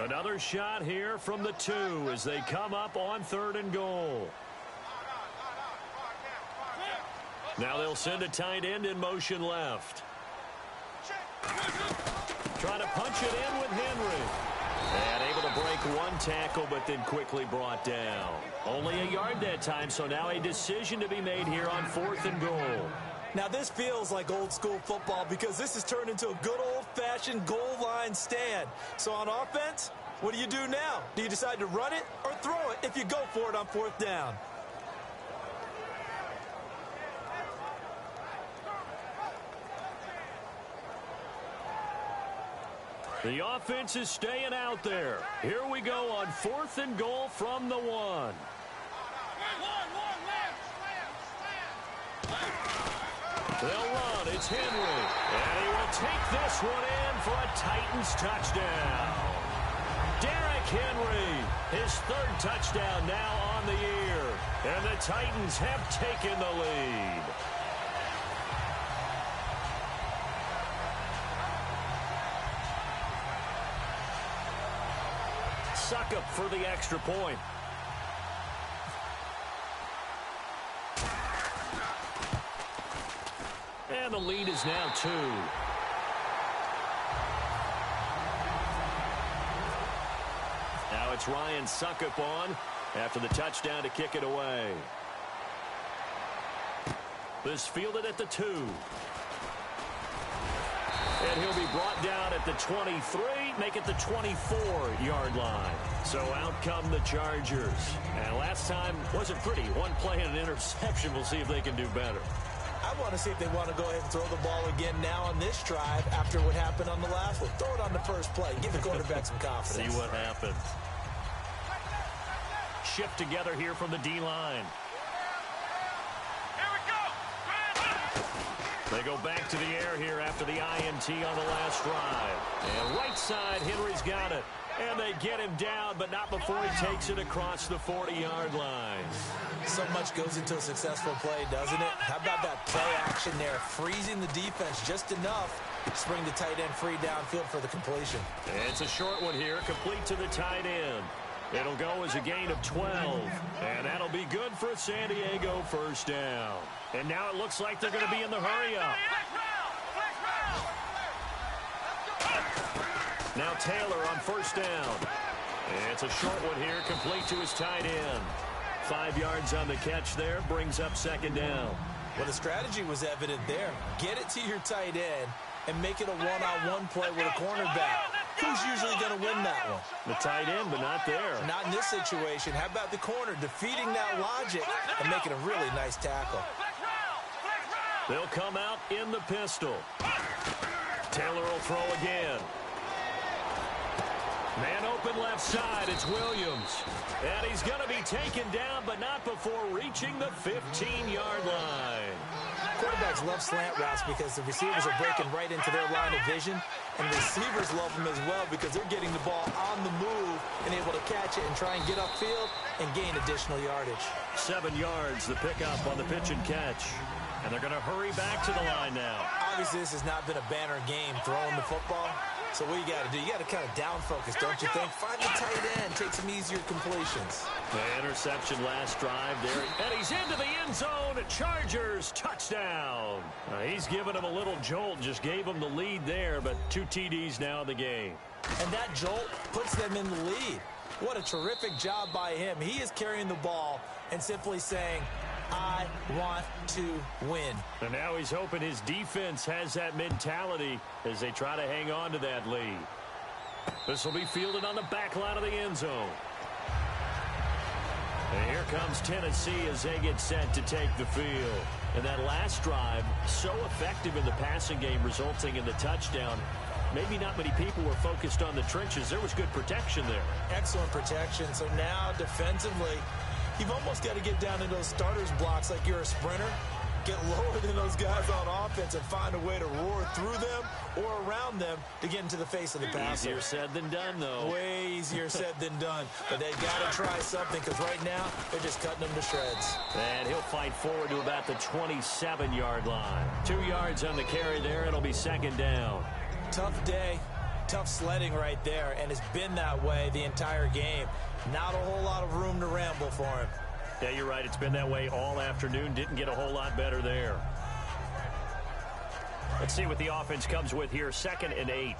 Another shot here from the 2 as they come up on 3rd and goal. Now they'll send a tight end in motion left. Trying to punch it in with Henry. And able to break one tackle, but then quickly brought down. Only a yard that time, so now a decision to be made here on 4th and goal. Now this feels like old school football because this has turned into a good old-fashioned goal line stand. So on offense, what do you do now? Do you decide to run it or throw it if you go for it on 4th down? The offense is staying out there. Here we go on 4th and goal from the 1. They'll run. It's Henry. And he will take this one in for a Titans touchdown. Derrick Henry, his 3rd touchdown now on the year. And the Titans have taken the lead. Suckup for the extra point. And the lead is now 2. Now it's Ryan Suckup on after the touchdown to kick it away. This fielded at the 2. And he'll be brought down at the 23, make it the 24-yard line. So out come the Chargers. And last time wasn't pretty. One play and an interception. We'll see if they can do better. I want to see if they want to go ahead and throw the ball again now on this drive after what happened on the last one. Throw it on the first play. Give the quarterback some confidence. See what happens. Shift together here from the D-line. They go back to the air here after the INT on the last drive. And right side, Henry's got it. And they get him down, but not before he takes it across the 40-yard line. So much goes into a successful play, doesn't it? How about that play action there? Freezing the defense just enough to spring the tight end free downfield for the completion. It's a short one here, complete to the tight end. It'll go as a gain of 12, and that'll be good for a San Diego first down. And now it looks like they're going to be in the hurry-up. Now Taylor on first down. It's a short one here, complete to his tight end. 5 yards on the catch there, brings up second down. Well, the strategy was evident there. Get it to your tight end and make it a one-on-one play with a cornerback. Who's usually going to win that one? The tight end, but not there. Not in this situation. How about the corner defeating that logic and making a really nice tackle? They'll come out in the pistol. Taylor will throw again. Man open left side, it's Williams. And he's going to be taken down, but not before reaching the 15-yard line. Quarterbacks love slant routes because the receivers are breaking right into their line of vision, and the receivers love them as well because they're getting the ball on the move and able to catch it and try and get upfield and gain additional yardage. 7 yards, the pickup on the pitch and catch. And they're going to hurry back to the line now. Obviously, this has not been a banner game throwing the football. So what you got to do, you got to kind of down focus, don't you think? Find the tight end, take some easier completions. The interception last drive there. And he's into the end zone. Chargers touchdown. He's given him a little jolt, just gave him the lead there, but 2 TDs now in the game. And that jolt puts them in the lead. What a terrific job by him. He is carrying the ball and simply saying, I want to win. And now he's hoping his defense has that mentality as they try to hang on to that lead. This will be fielded on the back line of the end zone. And here comes Tennessee as they get set to take the field. And that last drive, so effective in the passing game, resulting in the touchdown. Maybe not many people were focused on the trenches. There was good protection there. Excellent protection. So now defensively, you've almost got to get down in those starters blocks like you're a sprinter. Get lower than those guys on offense and find a way to roar through them or around them to get into the face of the passer. Easier said than done, though. Way easier said than done. But they got to try something because right now they're just cutting them to shreds. And he'll fight forward to about the 27-yard line. 2 yards on the carry there. It'll be second down. Tough day. Tough sledding right there, and it's been that way the entire game. Not a whole lot of room to ramble for him. Yeah, you're right. It's been that way all afternoon. Didn't get a whole lot better there. Let's see what the offense comes with here. 2nd and 8.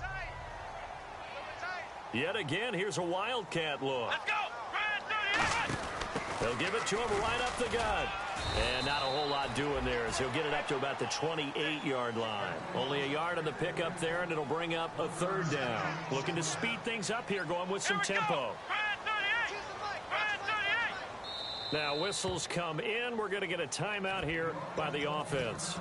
Yet again, here's a wildcat look. Let's go. They'll give it to him right up the gut. And not a whole lot doing there as he'll get it up to about the 28-yard line. Only a yard on the pickup there, and it'll bring up a 3rd down. Looking to speed things up here, going with some tempo. Now whistles come in. We're going to get a timeout here by the offense.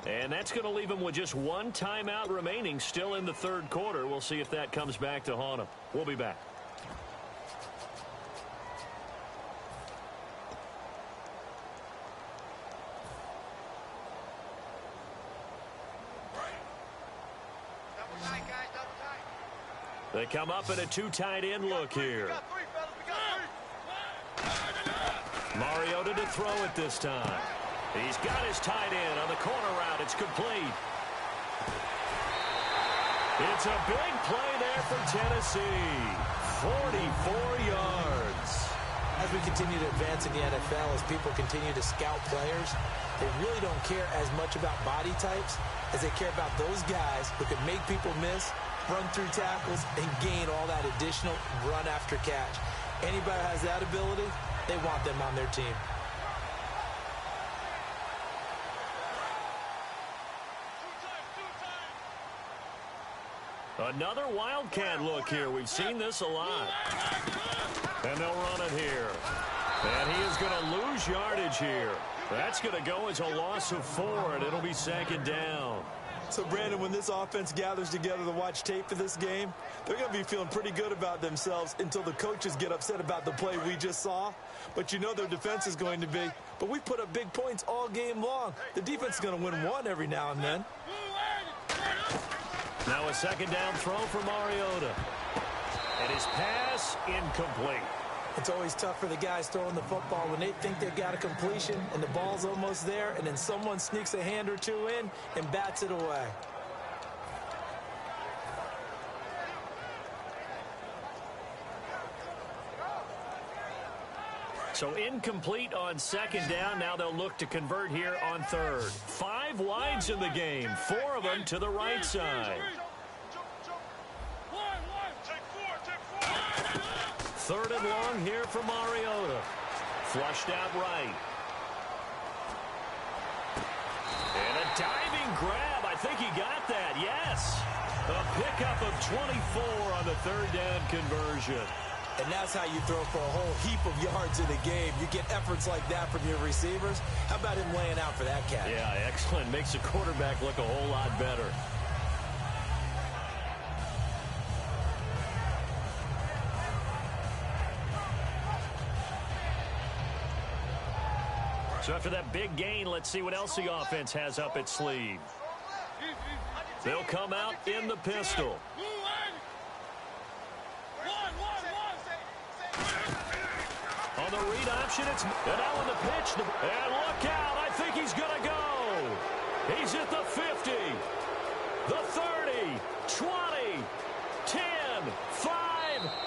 And that's going to leave them with just 1 timeout remaining still in the 3rd quarter. We'll see if that comes back to haunt them. We'll be back. They come up in a 2 tight end look here. Mariota to throw it this time. He's got his tight end on the corner route. It's complete. It's a big play there for Tennessee. 44 yards. As we continue to advance in the NFL, as people continue to scout players, they really don't care as much about body types as they care about those guys who can make people miss run through tackles, and gain all that additional run after catch. Anybody that has that ability, they want them on their team. Another Wildcat look here. We've seen this a lot. And they'll run it here. And he is going to lose yardage here. That's going to go as a loss of 4, and it'll be 2nd down. So, Brandon, when this offense gathers together to watch tape for this game, they're going to be feeling pretty good about themselves until the coaches get upset about the play we just saw. But you know their defense is going to be. But we put up big points all game long. The defense is going to win one every now and then. Now a 2nd down throw for Mariota. And his pass incomplete. It's always tough for the guys throwing the football when they think they've got a completion and the ball's almost there, and then someone sneaks a hand or two in and bats it away. So incomplete on 2nd down. Now they'll look to convert here on 3rd. 5 wides in the game, 4 of them to the right side. 3rd and long here for Mariota. Flushed out right. And a diving grab. I think he got that. Yes. A pickup of 24 on the 3rd down conversion. And that's how you throw for a whole heap of yards in a game. You get efforts like that from your receivers. How about him laying out for that cat? Yeah, excellent. Makes the quarterback look a whole lot better. So after that big gain, let's see what else the offense has up its sleeve. They'll come out in the pistol. On the read option, it's and now on the pitch. And look out, I think he's going to go. He's at the 50, the 30, 20, 10, 5.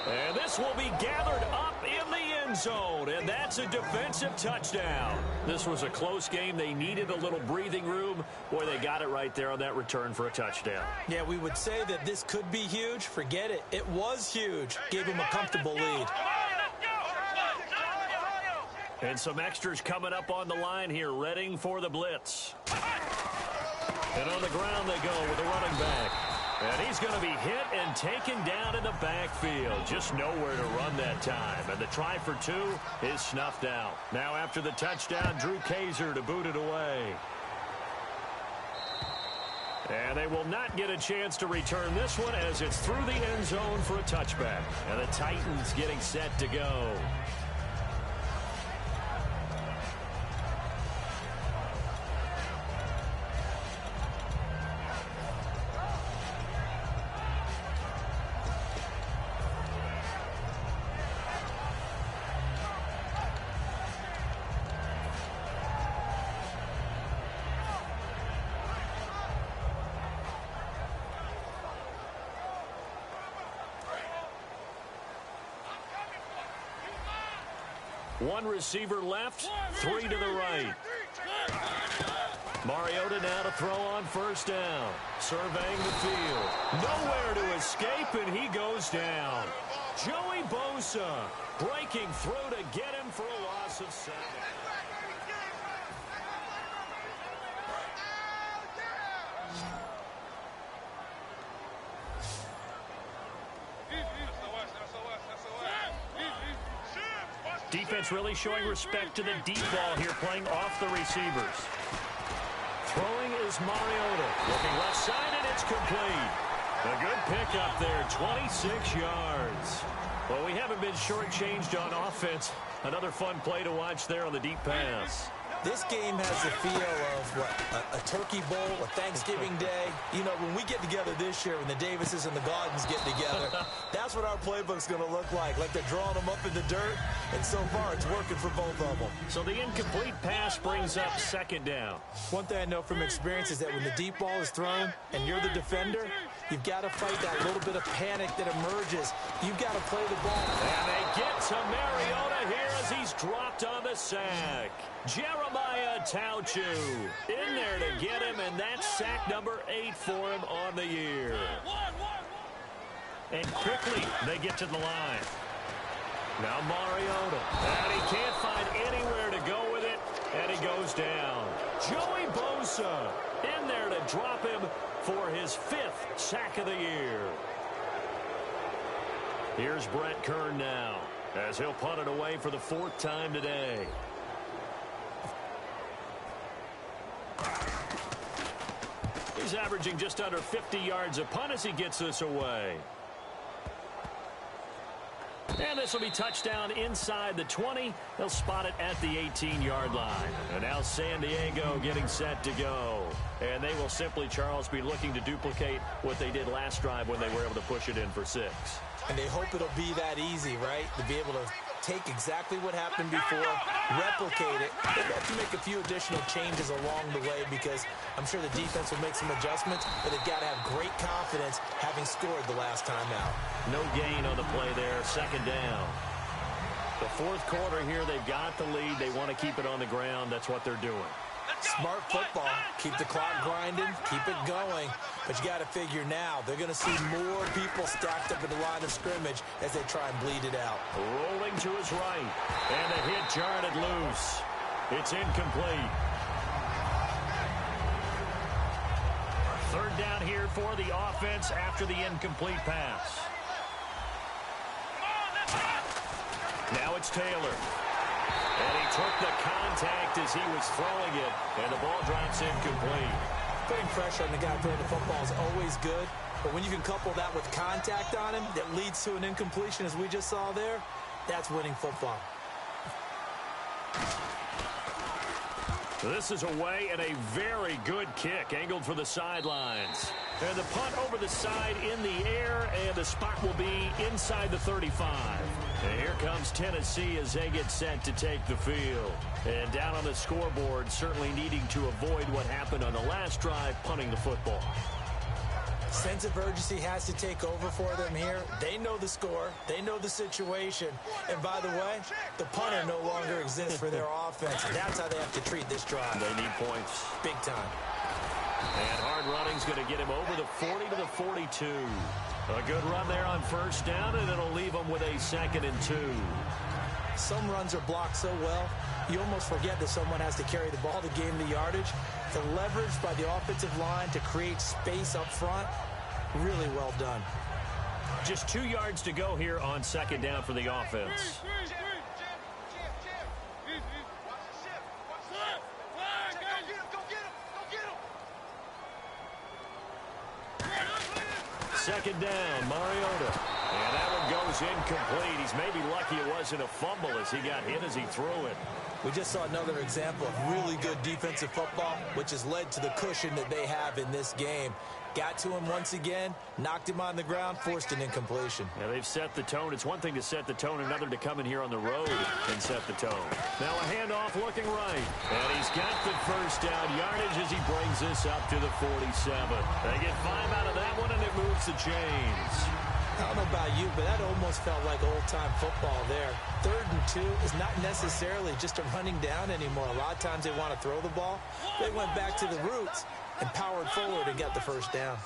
And this will be gathered up in the end zone. And that's a defensive touchdown. This was a close game. They needed a little breathing room. Boy, they got it right there on that return for a touchdown. Yeah, we would say that this could be huge. Forget it. It was huge. Gave him a comfortable lead. And some extras coming up on the line here, readying for the blitz. And on the ground they go with the running back. And he's going to be hit and taken down in the backfield. Just nowhere to run that time. And the try for 2 is snuffed out. Now after the touchdown, Drew Kaiser to boot it away. And they will not get a chance to return this one as it's through the end zone for a touchback. And the Titans getting set to go. One receiver left, 3 to the right. Mariota now to throw on 1st down. Surveying the field. Nowhere to escape, and he goes down. Joey Bosa breaking through to get him for a loss of 7. Defense really showing respect to the deep ball here, playing off the receivers. Throwing is Mariota. Looking left side, and it's complete. A good pickup there, 26 yards. Well, we haven't been shortchanged on offense. Another fun play to watch there on the deep pass. This game has the feel of, a Turkey Bowl, a Thanksgiving Day. You know, when we get together this year, when the Davises and the Gaudens get together, that's what our playbook's going to look like. Like they're drawing them up in the dirt, and so far it's working for both of them. So the incomplete pass brings up 2nd down. One thing I know from experience is that when the deep ball is thrown and you're the defender, you've got to fight that little bit of panic that emerges. You've got to play the ball. And they get to Mariota here as he's dropped on the sack. Jeremiah Tauchu in there to get him, and that's sack number 8 for him on the year. And quickly, they get to the line. Now Mariota. And he can't find anywhere to go with it. And he goes down. Joey Bosa in there to drop him for his 5th sack of the year. Here's Brett Kern now, as he'll punt it away for the 4th time today. He's averaging just under 50 yards a punt as he gets this away. And this will be touchdown inside the 20. They'll spot it at the 18-yard line. And now San Diego getting set to go. And they will simply, Charles, be looking to duplicate what they did last drive when they were able to push it in for 6. And they hope it'll be that easy, right? To be able to take exactly what happened before, replicate it. They have to make a few additional changes along the way because I'm sure the defense will make some adjustments, but they've got to have great confidence having scored the last time out. No gain on the play there, 2nd down. The 4th quarter here, they've got the lead. They want to keep it on the ground. That's what they're doing. Smart football. Keep the clock grinding. Keep it going. But you got to figure now, they're going to see more people stacked up at the line of scrimmage as they try and bleed it out. Rolling to his right. And a hit jarred it loose. It's incomplete. 3rd down here for the offense after the incomplete pass. Now it's Taylor. And he took the contact as he was throwing it, and the ball drops incomplete. Putting pressure on the guy throwing the football is always good, but when you can couple that with contact on him that leads to an incompletion, as we just saw there, that's winning football. This is away and a very good kick, angled for the sidelines. And the punt over the side in the air, and the spot will be inside the 35. And here comes Tennessee as they get set to take the field. And down on the scoreboard, certainly needing to avoid what happened on the last drive, punting the football. Sense of urgency has to take over for them here. They know the score. They know the situation. And by the way, the punter no longer exists for their offense. That's how they have to treat this drive. They need points. Big time. And hard running's going to get him over the 40 to the 42. A good run there on 1st down, and it'll leave him with a 2nd and 2. Some runs are blocked so well, you almost forget that someone has to carry the ball to gain the yardage. The leverage by the offensive line to create space up front, really well done. Just 2 yards to go here on 2nd down for the offense. Second down, Mariota. And that one goes incomplete. He's maybe lucky it wasn't a fumble as he got hit as he threw it. We just saw another example of really good defensive football, which has led to the cushion that they have in this game. Got to him once again, knocked him on the ground, forced an incompletion. Yeah, they've set the tone. It's one thing to set the tone, another to come in here on the road and set the tone. Now a handoff looking right. And he's got the 1st down yardage as he brings this up to the 47. They get 5 out of that one, and it moves the chains. I don't know about you, but that almost felt like old-time football there. 3rd and 2 is not necessarily just a running down anymore. A lot of times they want to throw the ball. They went back to the roots and powered forward and got the 1st down.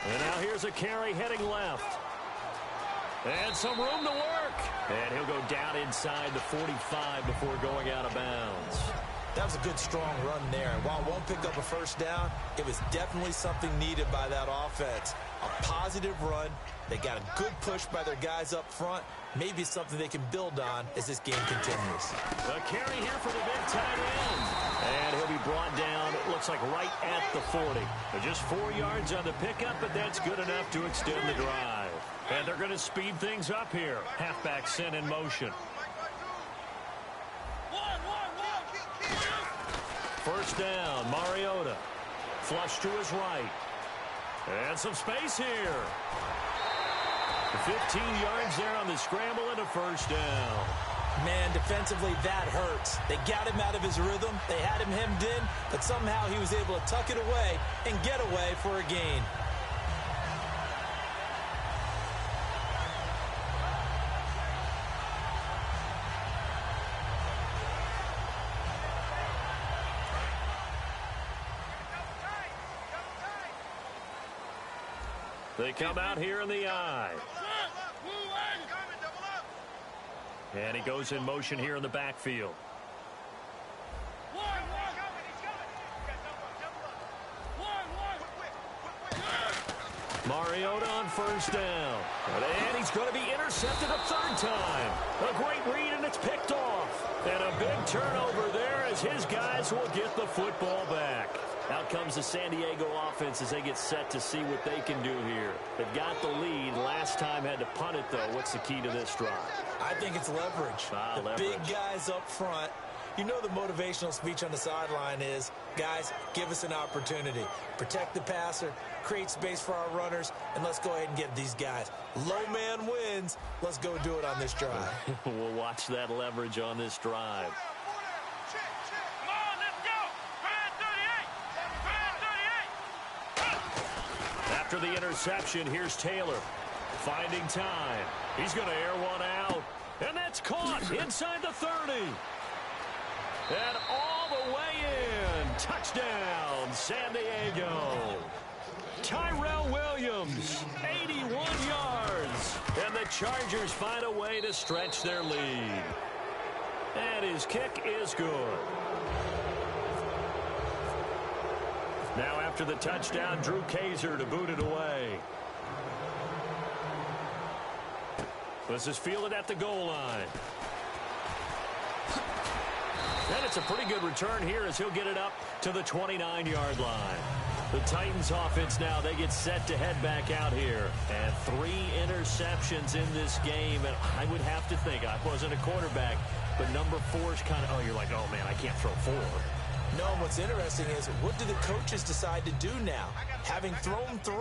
And now here's a carry heading left. And some room to work. And he'll go down inside the 45 before going out of bounds. That was a good, strong run there. And while it won't pick up a 1st down, it was definitely something needed by that offense. A positive run. They got a good push by their guys up front. Maybe something they can build on as this game continues. A carry here for the big tight end. And he'll be brought down, it looks like right at the 40. Just 4 yards on the pickup, but that's good enough to extend the drive. And they're going to speed things up here. Halfback sent in motion. 1st down, Mariota. Flush to his right. And some space here. 15 yards there on the scramble and a 1st down. Man, defensively, that hurts. They got him out of his rhythm. They had him hemmed in, but somehow he was able to tuck it away and get away for a gain. They come out here in the eye. And he goes in motion here in the backfield. Mariota on first down. And he's going to be intercepted a third time. A great read, and it's picked off. And a big turnover there as his guys will get the football back. Out comes the San Diego offense as they get set to see what they can do here. They've got the lead. Last time had to punt it, though. What's the key to this drive? I think it's leverage. Leverage. Big guys up front. You know the motivational speech on the sideline is, guys, give us an opportunity. Protect the passer, create space for our runners, and let's go ahead and get these guys. Low man wins. Let's go do it on this drive. We'll watch that leverage on this drive. Come on, let's go. Brand 38. After the interception, here's Taylor. Finding time. He's going to air one out. And that's caught inside the 30. And all the way in. Touchdown, San Diego. Tyrell Williams, 81 yards. And the Chargers find a way to stretch their lead. And his kick is good. Now after the touchdown, Drew Kaiser to boot it away. This is fielded at the goal line. And it's a pretty good return here as he'll get it up to the 29-yard line. The Titans offense now, they get set to head back out here. And 3 interceptions in this game. And I would have to think, I wasn't a quarterback, but number 4 is kind of, oh, you're like, oh, man, I can't throw 4. No, what's interesting is, what do the coaches decide to do now? Having thrown 3,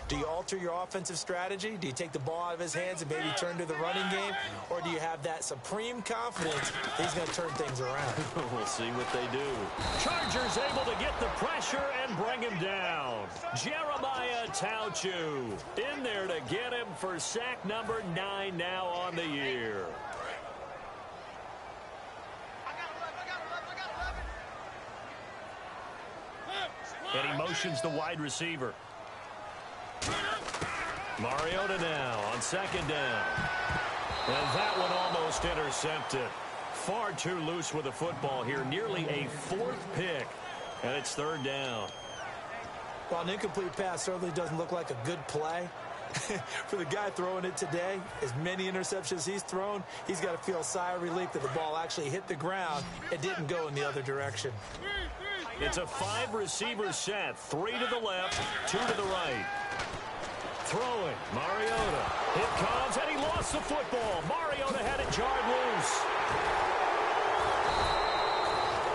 do you alter your offensive strategy? Do you take the ball out of his hands and maybe turn to the running game? Or do you have that supreme confidence that he's going to turn things around? We'll see what they do. Chargers able to get the pressure and bring him down. Jeremiah Tauchu in there to get him for sack number 9 now on the year. And he motions the wide receiver. Mariota now on second down. And that one almost intercepted. Far too loose with the football here. Nearly a 4th pick. And it's third down. Well, an incomplete pass certainly doesn't look like a good play. For the guy throwing it today, as many interceptions he's thrown, he's got to feel a sigh of relief that the ball actually hit the ground. It didn't go in the other direction. It's a 5-receiver set. 3 to the left, 2 to the right. Throwing, Mariota. Here comes, and he lost the football. Mariota had it jarred loose.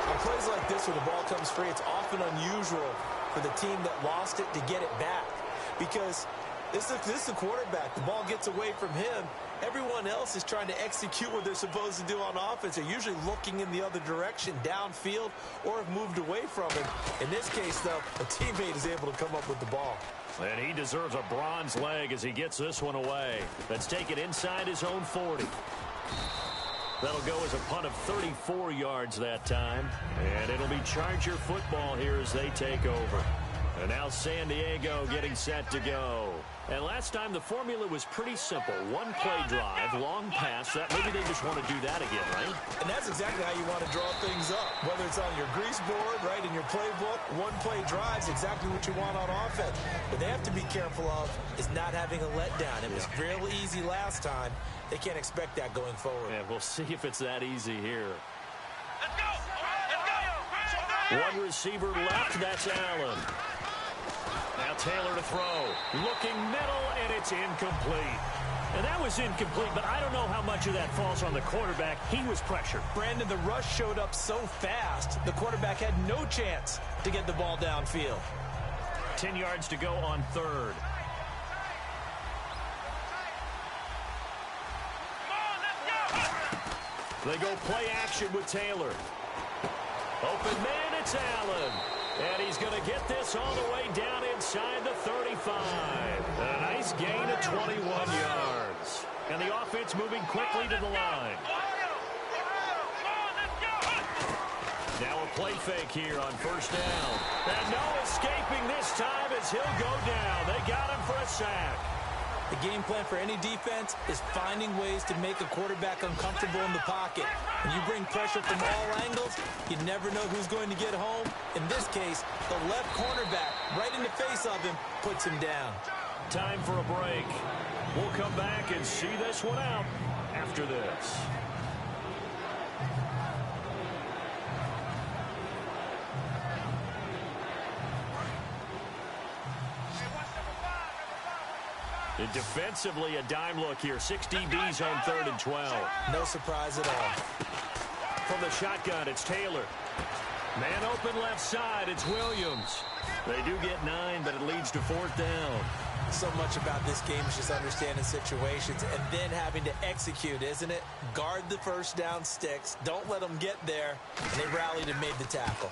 On plays like this where the ball comes free, it's often unusual for the team that lost it to get it back. Because this is the quarterback. The ball gets away from him. Everyone else is trying to execute what they're supposed to do on offense. They're usually looking in the other direction, downfield, or have moved away from him. In this case, though, a teammate is able to come up with the ball. And he deserves a bronze leg as he gets this one away. Let's take it inside his own 40. That'll go as a punt of 34 yards that time. And it'll be Charger football here as they take over. And now San Diego getting set to go. And last time the formula was pretty simple. 1-play drive, long pass. That maybe they just want to do that again, right? And that's exactly how you want to draw things up. Whether it's on your grease board, right, in your playbook, 1-play drive's exactly what you want on offense. What they have to be careful of is not having a letdown. It was real easy last time. They can't expect that going forward. And we'll see if it's that easy here. Let's go. Let's go. One receiver left, that's Allen. Now Taylor to throw. Looking middle, and it's incomplete. And that was incomplete, but I don't know how much of that falls on the quarterback. He was pressured. Brandon, the rush showed up so fast, the quarterback had no chance to get the ball downfield. 10 yards to go on third. They go play action with Taylor. Open man, it's Allen. And he's going to get this all the way down inside the 35. A nice gain of 21 yards. And the offense moving quickly to the line. Now a play fake here on first down. And no escaping this time as he'll go down. They got him for a sack. The game plan for any defense is finding ways to make a quarterback uncomfortable in the pocket. When you bring pressure from all angles, you never know who's going to get home. In this case, the left cornerback, right in the face of him, puts him down. Time for a break. We'll come back and see this one out after this. And defensively, a dime look here. 6 DBs on 3rd and 12. No surprise at all. From the shotgun, it's Taylor. Man open left side, it's Williams. They do get 9, but it leads to 4th down. So much about this game is just understanding situations and then having to execute, isn't it? Guard the first down sticks. Don't let them get there. And they rallied and made the tackle.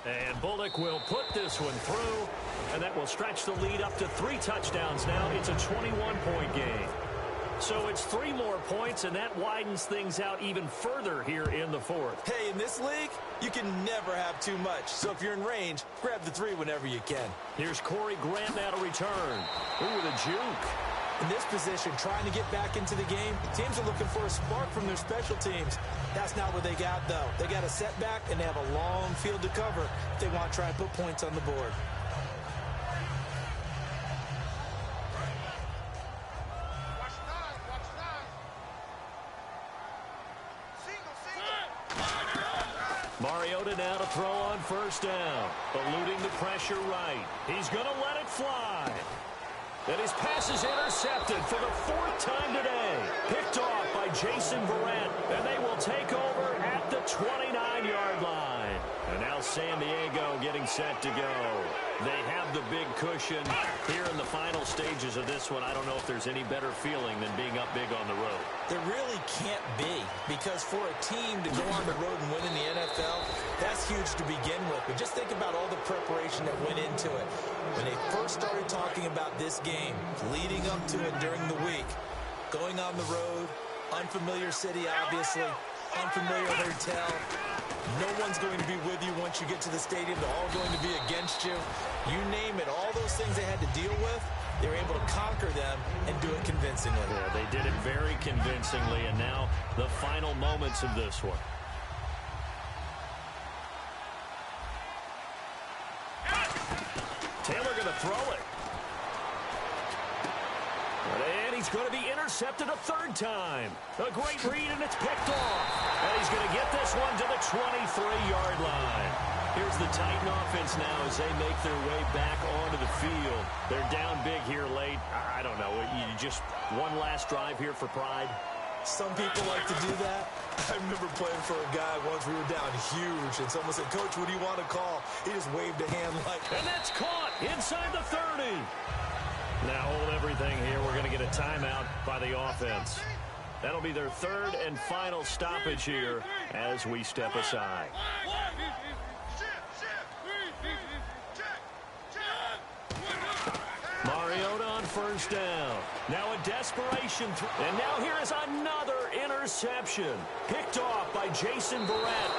And Bullock will put this one through, and that will stretch the lead up to 3 touchdowns now. It's a 21-point game. So it's 3 more points, and that widens things out even further here in the 4th. Hey, in this league, you can never have too much. So if you're in range, grab the 3 whenever you can. Here's Corey Grant now to return. Ooh, the juke. In this position, trying to get back into the game, teams are looking for a spark from their special teams. That's not what they got, though. They got a setback, and they have a long field to cover if they want to try and put points on the board. Mariota now to throw on first down. Eluding the pressure right. He's going to let it fly. And his pass is intercepted for the 4th time today. Picked off by Jason Verrett. And they will take over at the 29-yard line. And now San Diego getting set to go. They have the big cushion here in the final stages of this one. I don't know if there's any better feeling than being up big on the road. There really can't be, because for a team to go on the road and win in the NFL, that's huge to begin with. But just think about all the preparation that went into it. When they first started talking about this game, leading up to it during the week, going on the road, unfamiliar city, obviously, unfamiliar hotel. No one's going to be with you once you get to the stadium. They're all going to be against you. You name it, all those things they had to deal with, they were able to conquer them and do it convincingly. Yeah, they did it very convincingly, and now the final moments of this one. Taylor going to throw it. And he's going to be intercepted a 3rd time. A great read, and it's picked off. And he's going to get this one to the 23-yard line. Here's the Titan offense now as they make their way back onto the field. They're down big here late. I don't know. You just one last drive here for pride. Some people like to do that. I remember playing for a guy once. We were down huge, and someone said, "Coach, what do you want to call?" He just waved a hand like... And that's caught inside the 30. Now hold everything here. We're going to get a timeout by the offense. That'll be their 3rd and final stoppage here as we step aside. Mariota on first down. Now a desperation. And now here is another interception. Picked off by Jason Verrett.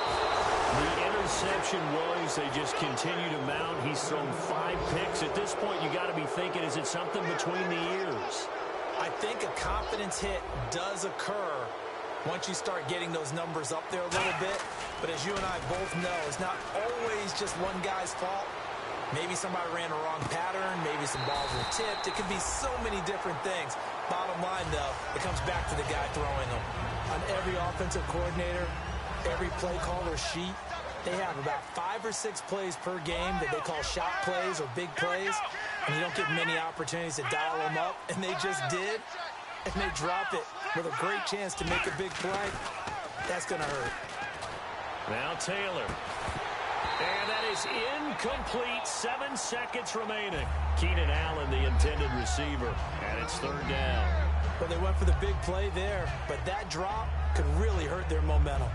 The interception was they just continue to mount. He's thrown 5 picks. At this point, you got to be thinking, is it something between the ears? I think a confidence hit does occur once you start getting those numbers up there a little bit. But as you and I both know, it's not always just one guy's fault. Maybe somebody ran a wrong pattern. Maybe some balls were tipped. It could be so many different things. Bottom line, though, it comes back to the guy throwing them. On every offensive coordinator, every play caller sheet, they have about 5 or 6 plays per game that they call shot plays or big plays. And you don't get many opportunities to dial them up. And they just did. And they drop it with a great chance to make a big play. That's going to hurt. Now Taylor. And that is incomplete. 7 seconds remaining. Keenan Allen, the intended receiver. And it's 3rd down. Well, they went for the big play there. But that drop could really hurt their momentum.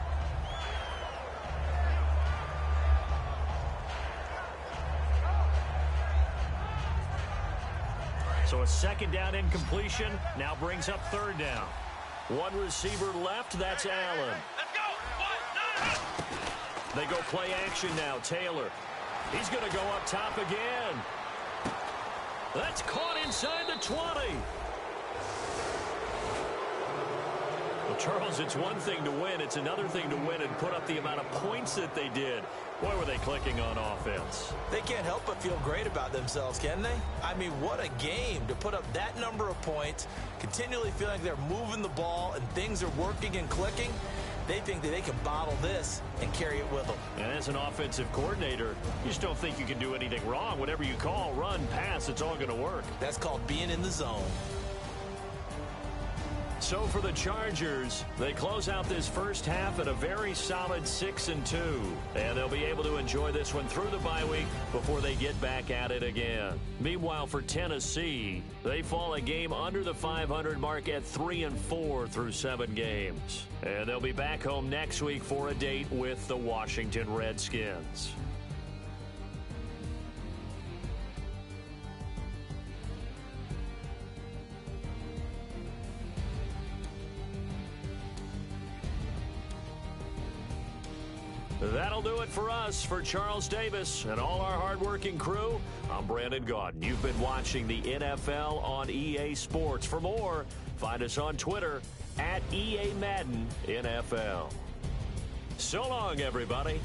So a 2nd down incompletion now brings up 3rd down. 1 receiver left. That's Allen. Let's go. 1, 9. They go play action now. Taylor. He's going to go up top again. That's caught inside the 20. Well, Charles, it's one thing to win. It's another thing to win and put up the amount of points that they did. Boy, were they clicking on offense. They can't help but feel great about themselves, can they? I mean, what a game to put up that number of points, continually feeling like they're moving the ball and things are working and clicking. They think that they can bottle this and carry it with them. And as an offensive coordinator, you just don't think you can do anything wrong. Whatever you call, run, pass, it's all going to work. That's called being in the zone. So for the Chargers, they close out this first half at a very solid 6-2. And they'll be able to enjoy this one through the bye week before they get back at it again. Meanwhile, for Tennessee, they fall a game under the 500 mark at 3-4 through 7 games. And they'll be back home next week for a date with the Washington Redskins. That'll do it for us. For Charles Davis and all our hardworking crew, I'm Brandon Gaudin. You've been watching the NFL on EA Sports. For more, find us on Twitter @EA Madden NFL. So long, everybody.